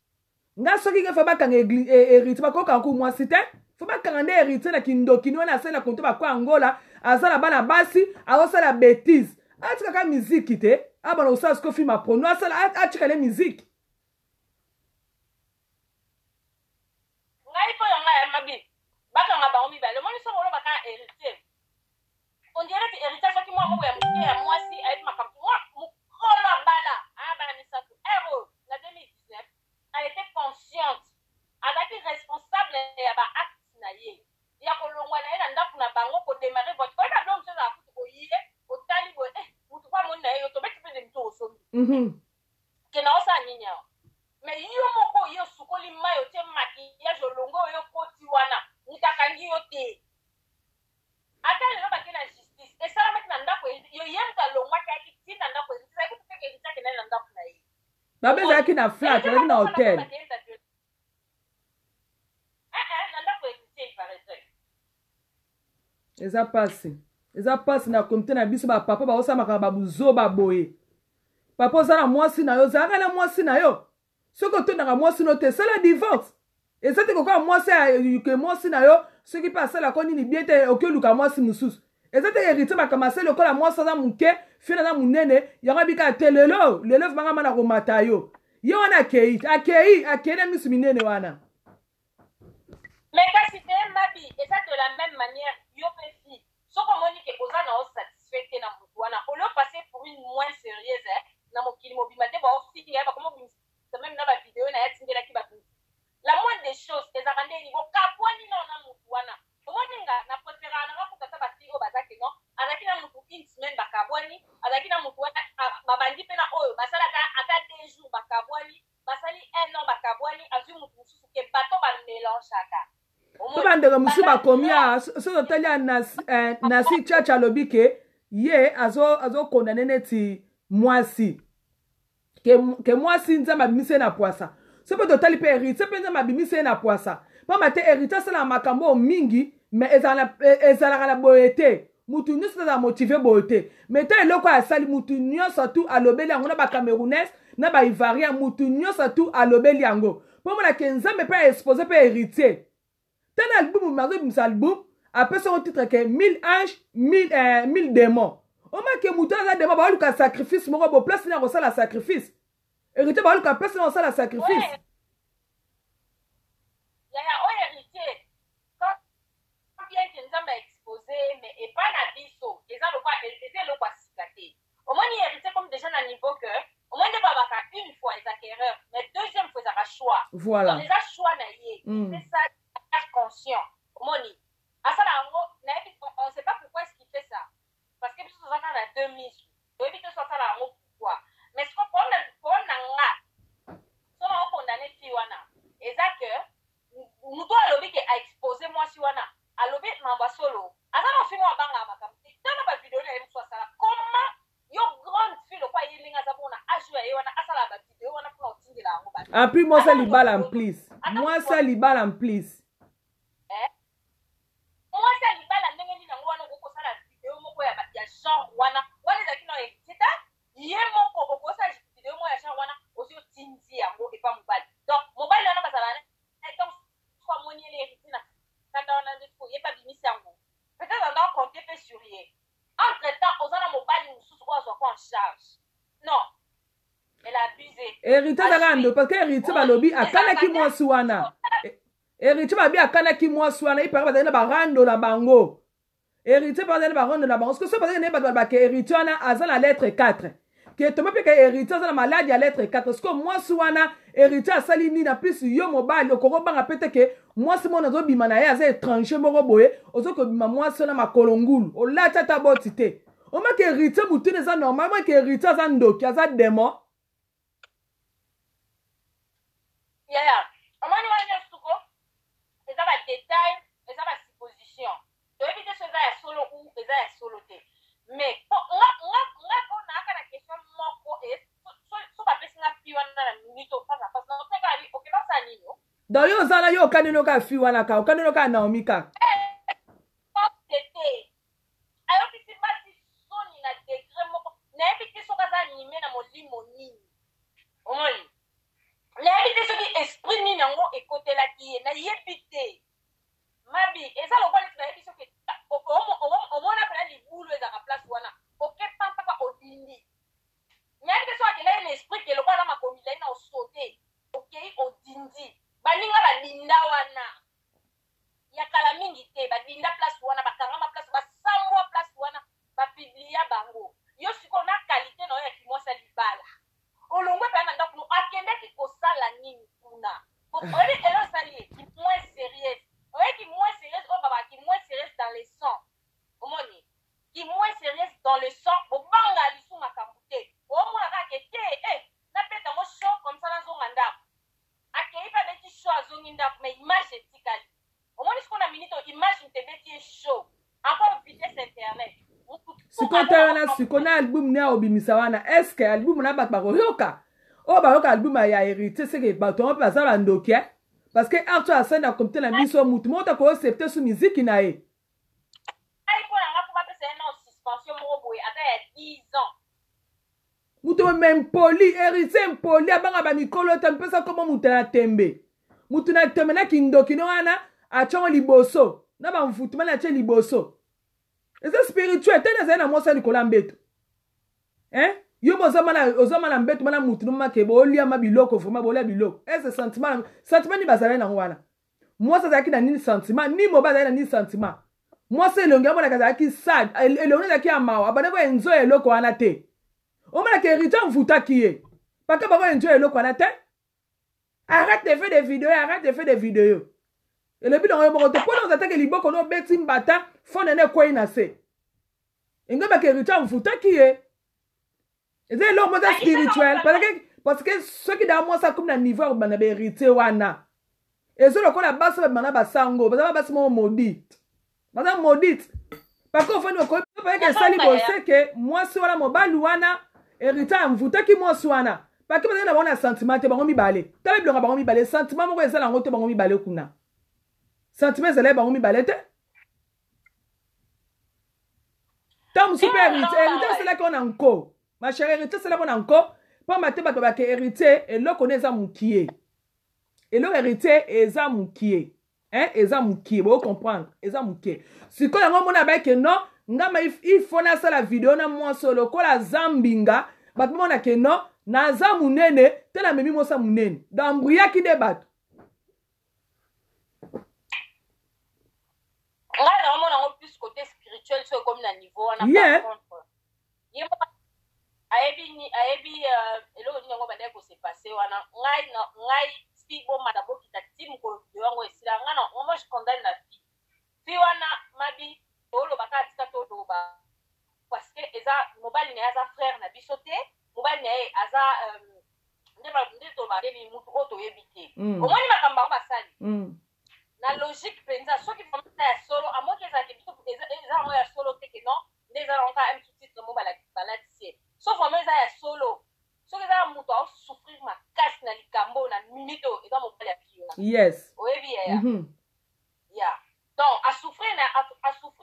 nga soki ngai fo bakanga héritier bakokanga ku mwasi te fo bakanga nde héritier na kindokini wana asala konto bakwa angola azala bana basi azosala bêtise atikaka miziki te abana osala siko film aprono asala atikale miziki ngai po yanga ya mabi bakanga bango mibale moni so bolo baka héritier on dirait que héritier soki mwa moko ya moke ya mwasi ayebi makambo mokolo bala abana misato ero na 2019 a été consciente azalaki responsable ya baacte na ye ya kolongwa na ye na ndako na bango kodemare vote koyeba bilo mosusu akuti koyile otali boye mutu kwa moni na ye yo tobeti mpe de mitu osomi ke na osala nini awa mais yo moko yo sukoli mai otie makiyage olongo oyo koti wana nikakangi yo te ata lelo bake na justice esalamaki na ndako yo ye mutu alongwaki ayaki ntina ndako ezalaki tupeke eritaki naye na ndako na ye babe ezalaki na flat ezalaki na hotel eza pasi na komite na biso bapapa baosamaka babuzoba boye papa oza na mwasi na yo ozalaka na mwasi na yo soki otondaka mwasi no te sala divorce eza te kokoka mwasi na yo soki mpe asalaka nini bie te oki oluka mwasi mosusu eza te héritier makambo asali lokola mwasi aza moke fie aza monene yango bika te lelo vimanga mana komata yo ye wana akei na miso minene wana mais kasi te mabi et ça de la même manière yo pe fi so comme on dit que oza na o satisfait na mutu wana au lieu passer pour une moins sérieuse na mokili mobima te ba ofiki ya ba comme même na ba vidéo na ya tindela ki ba la moindre des choses les arandé ni bo kapwani na mutu wana omoni nga na préféra na ko kata ba tigo bazaki non azaki na mutu une semaine ba kabwani azaki na mutu wana babandi pe na oyo basala ata 2 jours ba kabwani basali 1 an ba kabwani azu mutu mususu ke bato ba mélange aka Bandega musu bakomia so totali nasi chacha lobike ye azo condamné neti mwasi ke mwasi nzamba bimise na poisa so pe totali pe hérité pe nzamba bimise na poisa pa mate hérité sala makambo mingi mais ezala na boyete mutu nyonso za motivé boyete mais te eloko asali mutu nyonso tu alobeli yango na ba camerounais na ba ivoirien mutu nyonso tu alobeli yango po mona ke nzambe pe exposé pe héritier. Ten album, album, après son titre que 1000 anges, 1000 démons. On m'a que mouton a démons, bah le sacrifice, mon robot place n'a reçu la sacrifice. Hérité bah le place n'a reçu la sacrifice. Il y a héritier. Quand bien que nous avons exposé, mais et pas la biso, et ça le quoi, et c'est le quoi cicaté. Au moins il hérité comme déjà à niveau que, au moins il va faire une fois les acquéreurs, mais deuxième fois il aura choix. Voilà. Donc les choix naïe, c'est ça. Conscient. Moni. À ça, on ne sait pas pourquoi est-ce qu'il fait ça. Parce que tout ça, on a 2000. On évite de sortir la route pourquoi. Mais ce qu'on prend, on a condamné Fiwana. Et ça que, nous doit lobby qui a exposé moi Fiwana. À lobby, m'envoie solo. À ça, on fait moi banga ma caméra. Dans la vidéo, là, soit ça. Comment, yo grande fille, le quoi, il y a un joué, on a à ça la vidéo, on a pour tirer la roue. En plus, moi, ça, libal en plus. Moi, ça, libal en plus. Moi, ça, libala, n'engeni na ngwana ko sala vidéo moko ya genre wana. Wana za kino ekita, yé moko ko sala vidéo moko ya genre wana, aussi tinzi yango et pas mobile. Donc, mobile wana basala donc soit monier les ritina. Quand on a dit ko yé pas bimisi yango. Peut-être on doit compter peu sur yé. Entre-temps, on a mobile mususu ko so en charge. Non. Elle a abusé. Hérité d'Arando parce que hérité balobi akana ki mwasi wana. Héritier babi akana ki mwasi wana ipara bazali na barando na bango. Héritier bazali na barando na bango. Parce que ce bazali na ba ke héritier wana aza na lettre 4. Que toma pe ke héritier aza na maladie à lettre 4. Parce que mwasi wana héritier asali ni na plus yo mobile okoko banga pete ke mwasi mona zo bima na ye aza étranger moko boye ozo ko bima mwasi na makolongulu. O la tata botite. O ma ke héritier mutu ne za normalement ke héritier aza ndoki aza démon. Yeah. Amani wana suko. Ça va détail, ça va supposition. Tu éviter ce ça est solo ou ça est solo té. Mais on a la question moko et so pas pesi na fi wana na minute face à face. Non, c'est pas dit OK pas ça nino. Dans yo zana yo kanino ka fi wana ka, kanino ka Naomi ka. Tété. Alors que c'est pas si soni na degré moko. Na éviter so ka za animé na molimo nini. Omoni. Na éviter ce qui esprit ni nango écoute la qui na yépité mabi et ça le quoi na yépité que au moins na pela libulu za ka place wana OK papa odindi nya que soit que là l'esprit que le quoi na makomila na sauter OK odindi baninga ba linda wana ya kala mingi te ba linda place wana ba kangama place ba samwa place wana ba publier bango yo siko na qualité na yo ki mo sa libala olongwe pa na ndako akende ki kosala nini kuna on est là sali qui moins sérieux on est qui moins sérieux oh baba qui moins sérieux dans le sang au moni qui moins sérieux dans le sang au banga lisu makambute au mona ka ke na peta mo show comme ça na zonga ndako akei pa beti show azongi ndako mais image etikali au moni siko na minute image te beti show encore vitesse internet Sikona album na obimisa wana est-ce que album na bat baroyoka o baroka album ya hérité c'est que bato pa za bandokia parce que Arthur a na comté na biso mutu mota ko accepter sous musique na ye ai ko na ngapa pesa na suspension mo boy ata ya 10 ans mutu même poli hérité poli abanga ba mikolo te mpesa comme mutu na tembe na kindoki no wana a chongo liboso na ba mfutuma na che liboso. C'est spirituel. T'es dans moi ça Nicolas Mbeto. Hein? Yo ozama mbeto mana mutu no makebo olia mabiloko foma bolia biloko. C'est sentiment ni bazala na wana. Moi, ça zaki na ni sentiment, ni mobile na ni sentiment. Moi, c'est le gars qui zaki sad, et le gars qui a mawa, abana ko enzo et loko anate. O mala ke héritier mvuta qui est. Parce que bako enzo et loko anate. Arrête de faire des vidéos, arrête de faire des vidéos. Et le but on va te prendre dans attaque liboko no beti mbata, fon ene ko inase. Inga ba ke héritier mvuta qui est. Et c'est l'homme spirituel parce que ceux qui dans moi ça comme dans niveau bana be héritier wana. Et ceux qui la base bana ba sango, bana ba mo maudite. Bana maudite. Parce qu'on fait nous ko pas que ça libo c'est que moi si wala mobali wana héritier mvuta ki moi wana. Parce que bana na sentiment te bango mi balé. Tala bilonga bango mi balé sentiment moko ezala ngote bango mi balé kuna. Sentiment ezala bango mi balé te. Tant super héritier c'est là qu'on a encore. Ma chère héritier, c'est là qu'on a encore. Pas ma tête, bah, héritier, et là qu'on est à moukier. Et là, héritier, est à moukier. Hein, est à moukier. Vous comprendre? Est à moukier. Si quand on a que non, il faut na ça la vidéo, na moi solo, ko la zambinga, bah, on a que non, na za mounene, te la memi mo sa mounene. Dans brouilla qui débat. Là, on a plus côté spirituel, c'est comme le niveau, on a yeah. Pas contre. Ayebi elo ni ngo bande ko se passer wana ngai speak bo madabo kita team ko yango esila ngana moi je condamne la fille wana mabi tolo baka tika to do ba parce que eza mobile ne aza frère na bisote mobile ne aza nde to ba debi mutu oto yebite omoni makamba ba sali na logique penza soki famille ya solo amoke za ke biso eza mo ya solo te que non déjà on a un petit titre mobile balatier sauf en meza ya solo so que ça muto a souffrir ma casse na likambo na minute et dans mon père ya pio yes oui bien ya donc à souffrir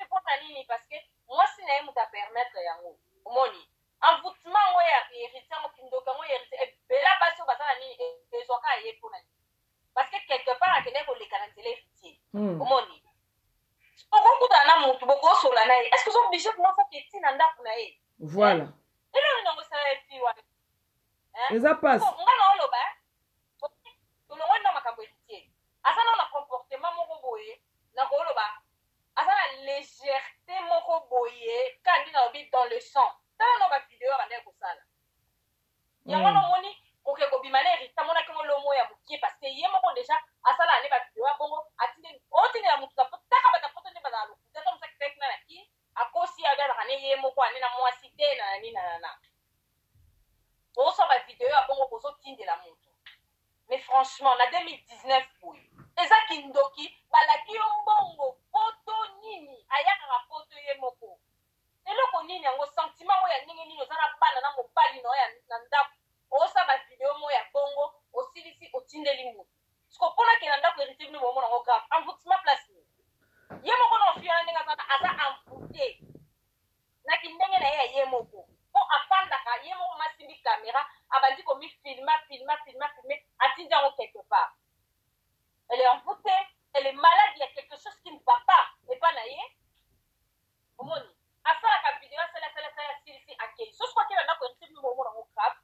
pour nani parce que moi si na muta permettre yango omoni envoûtement ngo ya héritier ngo kindoka ngo héritier bela baso basana ni ezoka ye pour nani parce que quelque part akene ko le canadien héritier omoni okokuta na mutu boko sola na est-ce que son bishop non faut que tina ndaku na ye voilà. Et là, on a ça et ça passe. On a le bas. Tout le monde n'a pas capacité. À ça, on a comportement mon boyé. N'a pas le bas. À ça, la légèreté mon boyé. Quand il a oublié dans le sang. Ça, on a vidéo à l'air pour ça. Il y a un moment où on a bimane rita mon akimo le mot ya mukie parce que yé mon déjà à ça là n'est pas vidéo bongo atine otine ya mutu ta ka poto ne ba lo. Ça comme ça que fait na ki à cause il y a des années yé mon quoi na moi cité na ni na. On sort la vidéo à bongo kozo tinde la moto. Mais franchement, on a 2019 pour les akindoki balaki mbongo poto nini ayaka ka poto ye moko. Et le konini yango sentiment ya ningi nini ozana bana na mobali no ya nanda. On sort la vidéo mo ya bongo osilisi otinde limu. Parce que pour nanda ko héritier ni momo na grave. Envoûtement place ni. Ye moko no fiana ninga sana asa envoûté. Na kindenge na ye moko. Pour apprendre à y mon massimi caméra, abandi comme filmer, attirer quelque part. Elle est envoûtée, elle est malade, il y a quelque chose qui ne va pas. Et pas naïe. Omoni. À ça la capitale, c'est la ici à qui. Je crois qu'il y en a qui ont été moment dans mon crâne.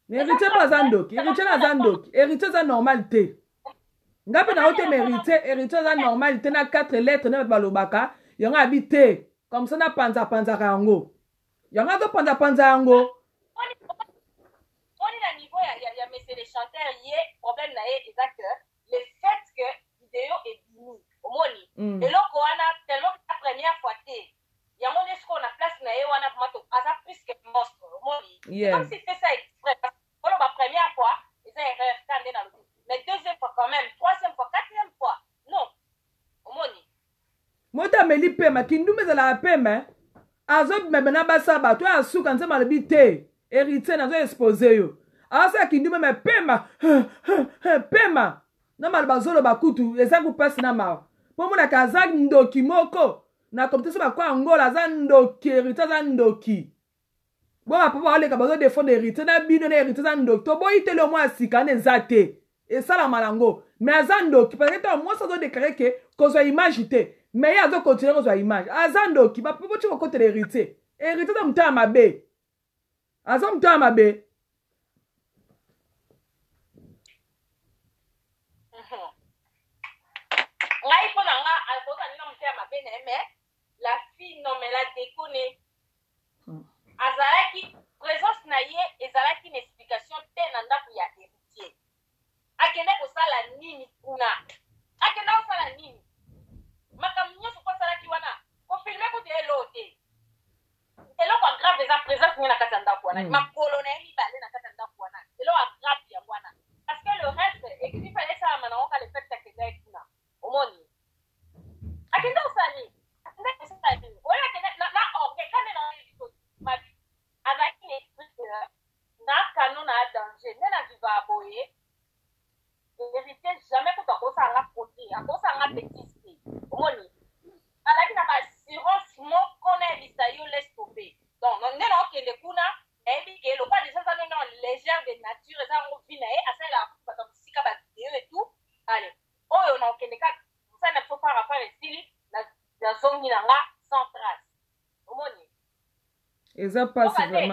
Mais héritier pas zandok, héritier na zandok, héritier za normalité. Ngapi na ote mérité, héritier za normalité na 4 lettres na balobaka, yonga habité. Comme ça na panza rango. Yanga to panza yango. On est à niveau il y a messieurs les chanteurs hier problème là est que le fait que vidéo est fini au moni et là on a tellement la première fois té il y a mon est-ce qu'on a place na on a mato asa plus que monstre au moni comme si fait ça exprès parce que la première fois ils ont erreur quand dans le mais deuxième fois quand même troisième fois quatrième fois non au moni mota meli pema kindume za la pema azob mebena basaba to asuka nze malibite héritier nazo exposer yo asa kindume me pema pema na malbazolo bakutu ezaku passe na ma pomona kaza ndoki moko na komiteso bakwa angola za ndoki héritier za ndoki bon papa wale ka bazo défendre héritier na bino na héritier za ndoki to boyite le mo asika ne zate et ça la malango mais aza ndoki parce que to moi ça doit déclarer que kozo image te mais il y a d'autres continuer aux images. Azando qui va pour tu côté l'héritier. Héritier de m'ta mabe. Azam m'ta mabe. mais la fille, non, mais la déconne. Azalaki, présence na ye, ezalaki une explication tenanda pour ya héritier. Akende ko sala nini kuna. Akende ko sala nini. Makamnyo so ko sala ki wana. Ko filmer ko de lote. Elo ko grave eza présence ni na katanda kwa na. Ma colonel ni balé na katanda kwa na. Elo a grave ya wana. Parce que le reste, et qu'il fallait ça mana on ka le fait takenda kuna. Omoni. Akende ko sala nini. Akende ko sala nini. Oya kende na okay kane na ma avec une esprit na canon à danger mais na viva aboye hérité jamais que tu as la côté à cause à la bêtise omoni avec na assurance mo connaît lisayo laisse tomber donc on est là que le kuna et bien le pas déjà ça non légère de nature ça on vient et à ça la pas sika ba et tout allez oh on a que les cas ça ne faut pas faire style la zone ni nga sans trace omoni. Et ça passe vraiment.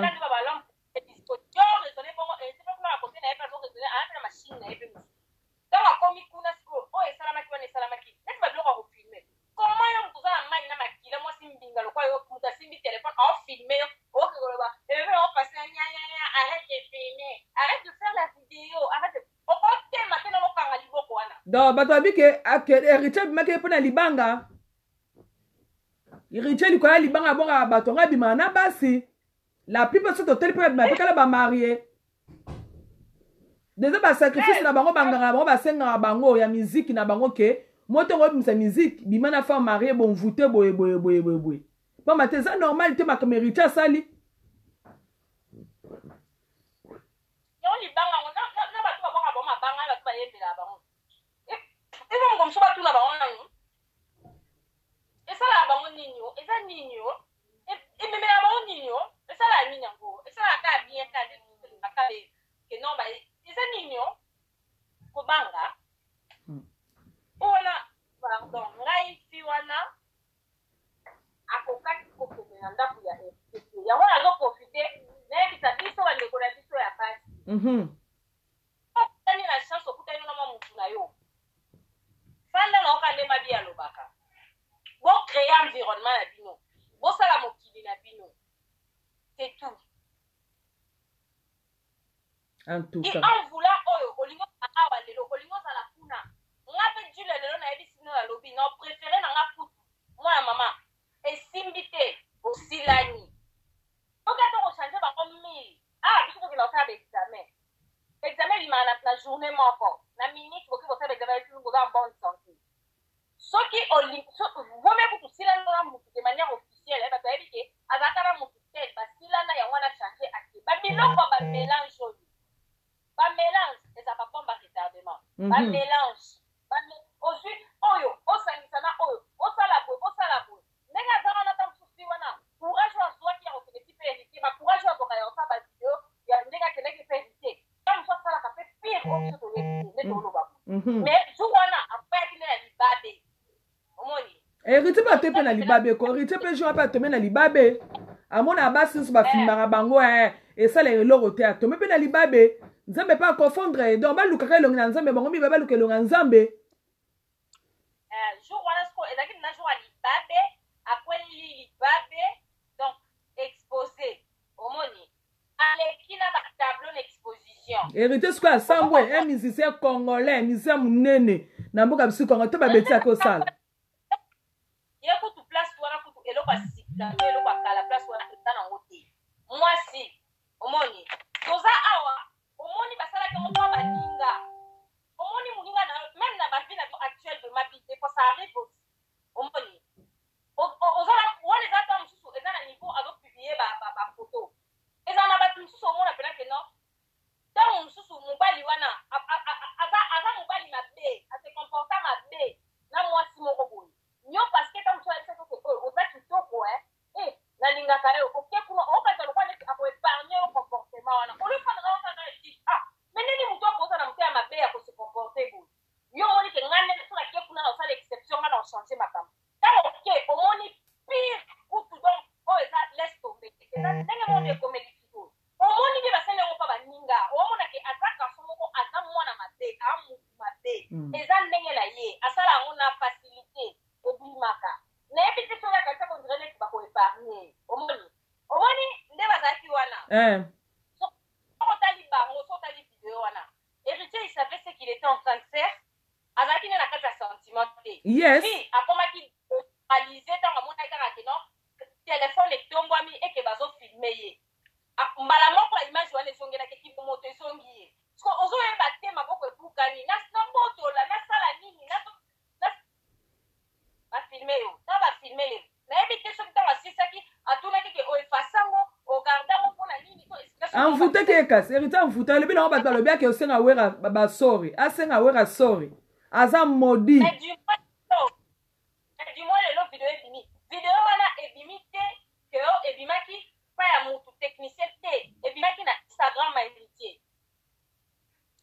Donc, bato abi ke héritier bimaki mpona libanga. Héritier likoya libanga bonga bato nga bima na basi. La plupart sont hôtel peut être kala ba marié. Déjà ba sacrifice na bango banganga bango ba senga bango ya musique na bango ke moto ngo bimisa musique bima na femme mariée bon voûté boye. Bon maté ça normal te ma comme héritier sali. Yo libanga na bato ba bonga bon ma banga bato ba yembela bango. Et bon comme ça bato na bango nanu. Et ça la bango ninyo, et ça ninyo. Et même la bango ninyo. Et ça la mine encore. Et ça la ka bien ka de que non ba et ça ninyo. Ko banga. Ona pardon, ngai fi wana. Akoka ko ko nanda ku ya. Ya wana zo profiter, na bisa biso ba ndeko na biso ya pasi. Tani la chance okuta ni na mutu na yo. Sanda na okande mabi ya lobaka. Bo créer environnement na bino. Bo sala mokili na bino. C'est tout. En tout cas. Et en voulant oyo olingo awa lelo olingo za la kuna. Ngape djule lelo na ebi sino la lobby na préféré na nga putu. Moi maman et simbité aussi lani. Oka to changer ba comme 1000. Ah, biso ko na faire examen. Examen li mana na journée moko. Na minute ko ko faire examen tu ngo en bonne santé. Ce qui vous même pour si là de manière officielle parce que ebi ke azakara mutu tel parce que là na ya wana changer ake. Ba biloko ba mélange ba mélange et ça va pas ba retardement. Ba mélange. Ensuite oyo o sanisana oyo o sala bo. Nenga zana na tam sufi wana. Courage wa soi qui a refait petit héritier, ma courage wa boka ya fa ba video ya nenga kene ki héritier. Comme ça sala ka fait pire au ce to le to ba. Mais tu wana après qui na libabe. Omoni. Héritier ba tepe na libabe ko héritier pe jour pa tome na libabe. Amona basi so ba filmara bango et ça les loroté a tome pe na libabe. Nzambe pas confondre donc ba lukaka longi na nzambe bango mi ba luka longa nzambe. Jour wana sko ezaki na jour libabe akweli libabe donc exposé omoni aleki na ba tableau d'exposition. Héritier sko asambwe un musicien congolais musicien munene na mboka bisu Congo to ba beti ako sala. Il faut tout place wana kutu eloko asika eloko akala place wana etana ngote. Moi si omoni toza awa omoni basala ke mo ba linga. Omoni mulinga na même na ba vie actuelle de ma vie parce que ça arrive aussi. Omoni ozala wale zata msusu ezana niveau ado publier ba photo. Ezana ba msusu omona pena ke non. Dans msusu mobali wana aza mobali mabe, ase comporta mabe. Na moi si moko boy. Nyo parce que comme ça c'est que oza kitoko na linga kare oke kuno o pa tolo kwa ne ako épargner au comportement wana. O le fa na wana na dit mais nini muto akoza na mutema mabe ya ko se comporter boy. Yo moni ke ngane so la ke kuna na sala exception na changer makam. Tant ok omoni pire ou tout donc eza laisse tomber. Eza ndenge mo de comédie tout. Omoni ke basene ngo pa baninga. Omona ke azaka somoko azamwana mabe, amu mabe. Eza ndenge la ye, asala ngona facilité obimaka. Ne Héritier, il savait ce qu'il était en train de faire. Azaki n'a pas de sentiment. Yes. Puis, après qu'il réalisait dans le monde, téléphone est tombé et que bazo filmé. Malamo kwa image wana songe na keki moto songi. Parce que ozo yeba te maboko ebukani. Na moto la na sala nini na filmé yo. Na ba filmé yo. Na yebi te soki tanga sisaki atuna keke o efasango o gardango pona nini to expression. Envoûté ke kas, héritier envoûté le bino ba lo bia ke osenga wera ba sorry. Asenga wera sorry. Aza modi. Mais du moins le vidéo est fini. Vidéo wana ebimite que ebimaki pa ya mutu technicien te ebimaki na Instagram ma héritier.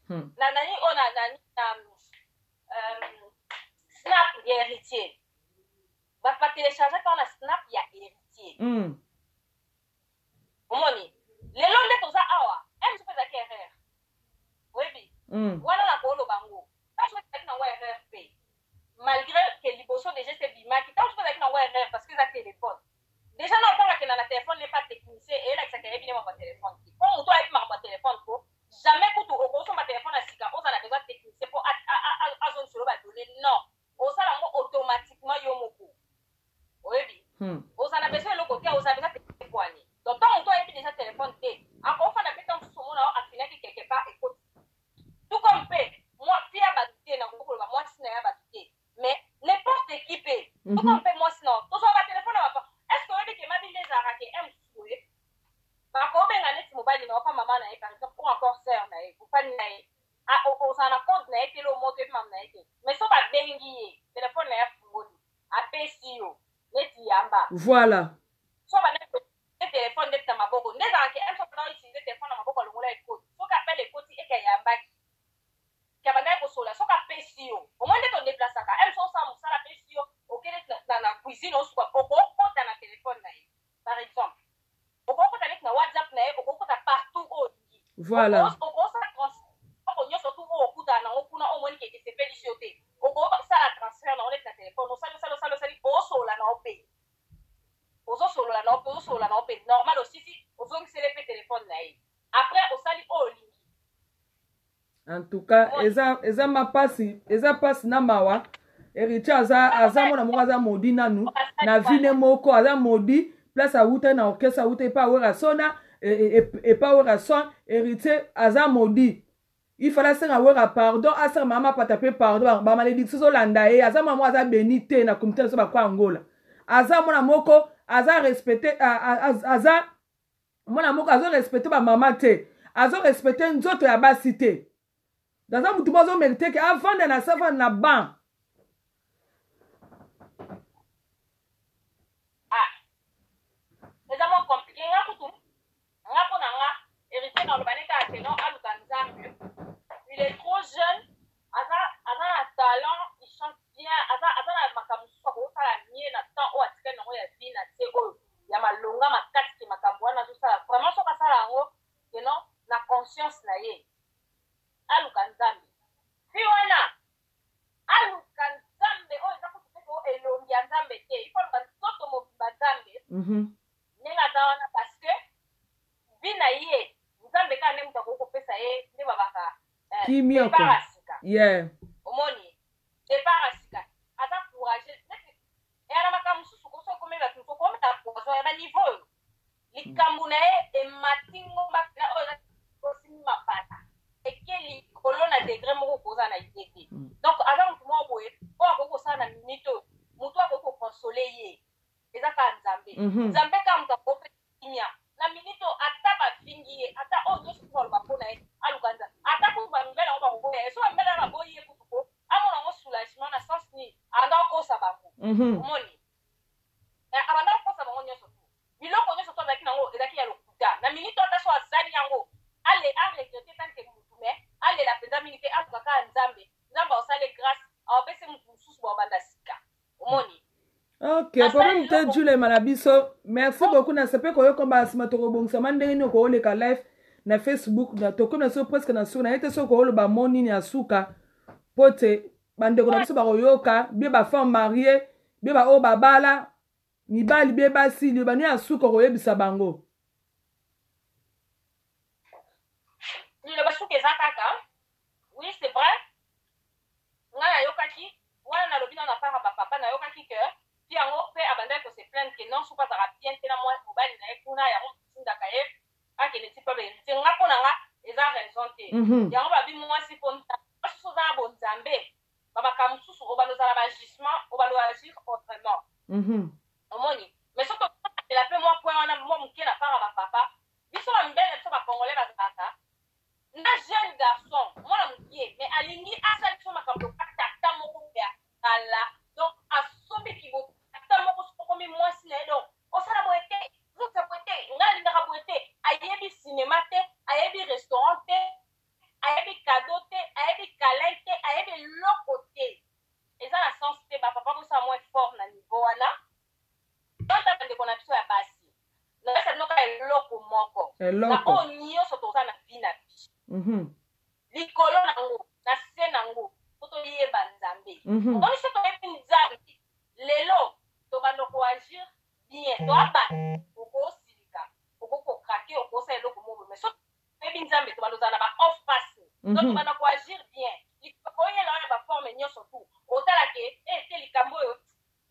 Na nani ona nani snap ya héritier. Va pas télécharger par la snap ya héritier. Omoni. Lelo nde toza awa. Em super za erreur. Webi. Wana na ko lo bango. Pas je vais na wa erreur pe. Malgré que liboso déjà c'est bimaki. Tant je peux na wa erreur parce que ça téléphone. Déjà non pas que na téléphone n'est pas technicien et là que ça kéré bien mon téléphone. Quand on doit être ma téléphone ko jamais que tu au ma téléphone à sika on a besoin technicien pour à zone sur ba donner non. On ça là automatiquement yo moko. Webi. On a besoin le côté on a besoin technicien quoi ni. Donc tant on doit être déjà téléphone té. Encore on a besoin tout son là à finir quelque part écoute. Tout comme fait moi fia batté na ko ba moi sina ya batté. Mais n'importe qui peut. Tout comme fait moi sinon. Tout ça va téléphone va. Est-ce que webi ke mabi les arake m soué. Ba ko benga net mobile na pa maman na par exemple pour encore sœur na pour pas na on s'en a compte na été le mot que maman na été. Mais ça va bengi téléphone na ya fungoli. APCO. Neti yamba. Voilà. So ba net téléphone de maboko. Ndeza arake m so pas utiliser téléphone na maboko le ngola écoute. So ka appelle écoute et que yamba. Kabanda ko sola so ka PCO au moins de ton déplacer ka elle so ça musala PCO OK dans la cuisine on soit au kota na téléphone na par exemple au kota avec na WhatsApp na au kota partout au voilà au ça transfert on surtout au kota na on kuna au moins que c'est félicité au ça la transfert na on est na téléphone on ça au sola na op au sola na op au sola na op normal aussi si au fond c'est le téléphone na après au sali au ligne. En tout cas, eza mapasi, eza pasi na mawa. Héritier aza mona moko aza modi nanu. Na vine moko aza modi. Place a wuta na orchestre wuta e pa wera sona e pa wera son. Héritier aza modi. Il fallait senga wera pardon. Asa mama patape pardon. Ba malédiction so landa e. Aza mama aza benite na comité so ba kwa Angola. Aza mona moko aza respecté aza mona moko aza respecté ba mama te. Aza respecté nzoto ya ba cité. Dans un mouton, on mérite qu'avant de la savane na ban. Ah, c'est vraiment compliqué. Héritier dans le baneka non il est trop jeune. Asa un talent, il chante bien. Asa na makamusu ko sala nie na temps o atika na ya vie na teko. Ya malonga makati makambo na zo sala. Vraiment so ka sala ngo, que non, na conscience na ye. Alukanzambe. Fiona. Alukanzambe. Oh, ça peut être elongi nzambe te. Il faut que toto mo bazambe. Nenga tawana parce que bina ye nzambe ka ne mutako ko pesa ye ne babaka. Kimio ko. Yeah. Omoni. C'est parasika. Ata courage. Et ala makamusu ko so ko me ba tuko ko meta ko so ya niveau. Likambu na e matingo ba na o simi mapata. Et quel colonne degré moko koza na idée. Donc avant tout moi boye, pour ko ça na minute, muto ko consoler ye. Eza ka nzambe. Nzambe ka mta ko finya. Na minute ata ba fingi, ata o yo ko ba pona e alukanza. Ata ko ba mbela ko ba ko e so mbela na boye ko amona ngo soulagement na sens ni anda ko sa ba ko. Moni. Abanda ko sa ba ngo nyoso. Biloko nyoso to ba kinango ezaki ya lokuta. Na minute ata so azali yango. Allez, regretter tant que vous mais allez la faisabilité milité à kaka nzambe nzambe osale grâce a opese mususu bo banda sika omoni. Ok, problème te Jules Malabiso. Merci beaucoup na sepe ko yokomba asima to robongsa mandenge ni ko oleka live na Facebook na to comme na so presque na so na ete so ko oloba moni ni asuka pote bande ko na biso ba koyoka bi ba femme mariée bi ba o babala mibali bi ba si li ba ni asuka ko yebisa bango. le basuke zakaka. Oui, c'est vrai. Nga yokaki, wana lobina na para papa na yokaki que puis yango pe abandai ko se plaindre que non soupa za bien tena moi mobali na ekuna yango tindaka ye akene ti pabe nga pona nga eza raison te. Yango babi moi si ponta so za bon zambe baba kamsusu obaloza la agissement obalo agir autrement. Omoni mais surtout la pe moi point wana moi muke na para papa biso ba mbele so ba congolais ba zaka na jeune garçon moi na muke mais alingi asa so makambo tata moko ya ala donc asobi kibo tata moko so komi moi si na donc osala boete zota boete ngali na boete ayebi cinéma te ayebi restaurant te ayebi cadeau te ayebi câlin te ayebi loko te eza na sens te ba papa bosa moins fort na niveau wana donc tata ndeko na biso ya basi na esa noka eloko moko na onyo so toza na bina biso likolo nango na se nango toto yeba nzambe donc se toyebi nzambe lelo tobanda koagir bien toaba okosilika okokokrake okosa eloko moko mais so toyebi nzambe tobanda ozala na ba off face donc tobanda koagir bien koyela wana baforme nyonso tu otala ke te likambo oyo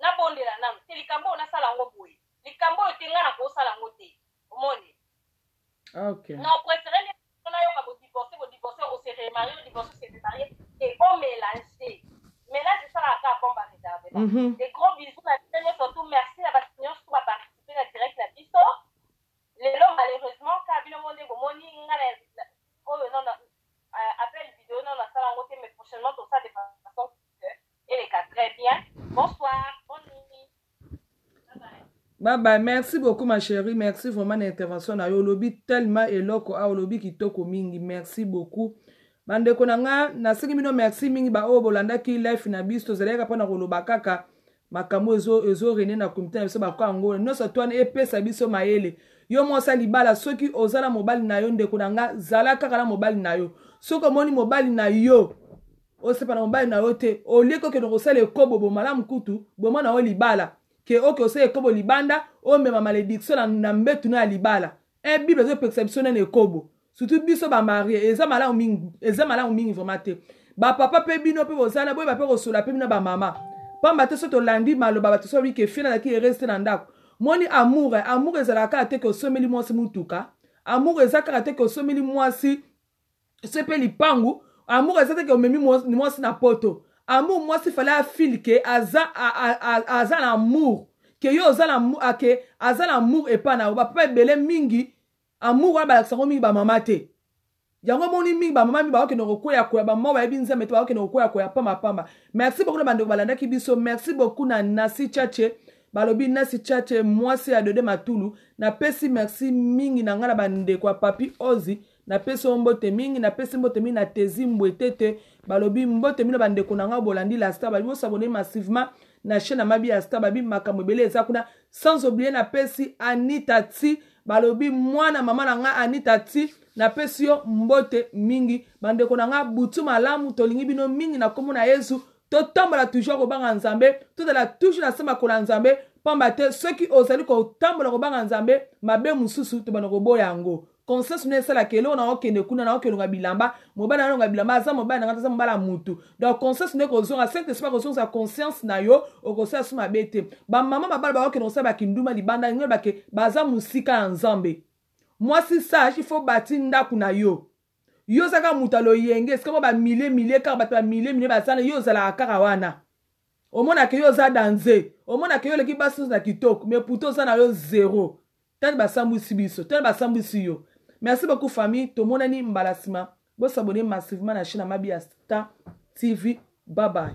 nabondela nano te likambo oyo nasala yango boye likambo oyo te nga na kosala yango te omoni na opréféré nayoka bodivorce ose remarié odivorce ose remarié et omélange mélange esalaka ka bon baréserve des gros bisous na biso nyonso tu merci na bato nyonso tu baparticipe na direct na biso lelo malheureusement ka bino mo nde bomoni nga na oyo non appel vidéo non nasala yango te mais prochainement tosala de façon eleka très bien. Bonsoir, bonne nuit. Bye bye, merci beaucoup ma chérie, merci vraiment l'intervention na yo lobi tellement eloko a lobi kitoko mingi, merci beaucoup. Bande konanga na singi mino merci mingi ba o bolanda ki life na biso zeleka pona koloba kaka makambo ezo rene na comité na biso ba kwa ngolo no so twana epesa biso mayele yo mosa libala soki ozala mobali na yo ndeko nanga zala kaka na mobali na yo soko moni mobali na yo osepa na mobali na yo te olieko ke nokosala ekobo bomalamu kutu bomona o libala ke oke osala ekobo libanda omema malédiction na mbetu na libala bible ezopekisa biso nene ekobo surtout biso bamarie eza malamu mingi vraiment te bapapa mpe bino mpe bozala boyeba mpe kosola mpe bino bamama pamba te so tolandi maloba bato so ke fie nazalaki ereste na ndako moni amour ezalaka te ke osomeli mwasi mutuka amour eza kaka te ke osomeli mwasi so mpe lipangu amour eza te ke omemi mwasi na poto amour mwasi fale afile ke aza na amour ke yo aza na amour epa na yo bapapa ebele mingi amour wana balakisango mingi bamama te yango moni mingi bamama mingi bakokende kokwea bamama bayebi nzambe te bakokende kokwea pamba merci beaucoup na bandeko balandaki biso merci beaucoup na Nasi Chache balobi Nasi Chache mwasi ya Dode Matulu napesi merci mingi na nga na bandeko ya Papi Ozi napesi mbote mingi napesi mbote mingi na Tezi Mbwetete balobi mbote mingi na bandeko na nga bolandi la star balobi osabone massivement na chaîne Mabi ya star babi makambo ebele eza kuna sans oublier napesi Anita Ti balobi mwana mama na nga Anita Ti napesi yo mbote mingi bandeko na nga butu malamu tolingi bino mingi na kombo na Yesu totambola toujours kobanga nzambe tozala toujours na sema kola nzambe pamba te soki ozali kotambola kobanga nzambe mabe mususu tobana koboya yango conscience ne sala kelo na okende kuna na okelonga bilamba mobana na longa bilamba aza mobana na ngata mbala mutu donc conscience ne kozonga saint esprit kozonga conscience na yo okosa suma bete ba mama babala ba okende osaba kinduma libanda ngwe bake baza musika ya nzambe mwasi sage il faut bâtir ndaku na yo yo saka mutalo yenge sikamo ba milliers kaka bato ba milliers bazana yo zala kaka wana omona ke yo za danze omona ke yo leki baso na kitoko mais puto za na yo zéro tani basambusi biso tani basambusi yo merci beaucoup famille tomonani mbalasima bo s'abonner massivement na chaîne Mabi ya Star TV bye bye.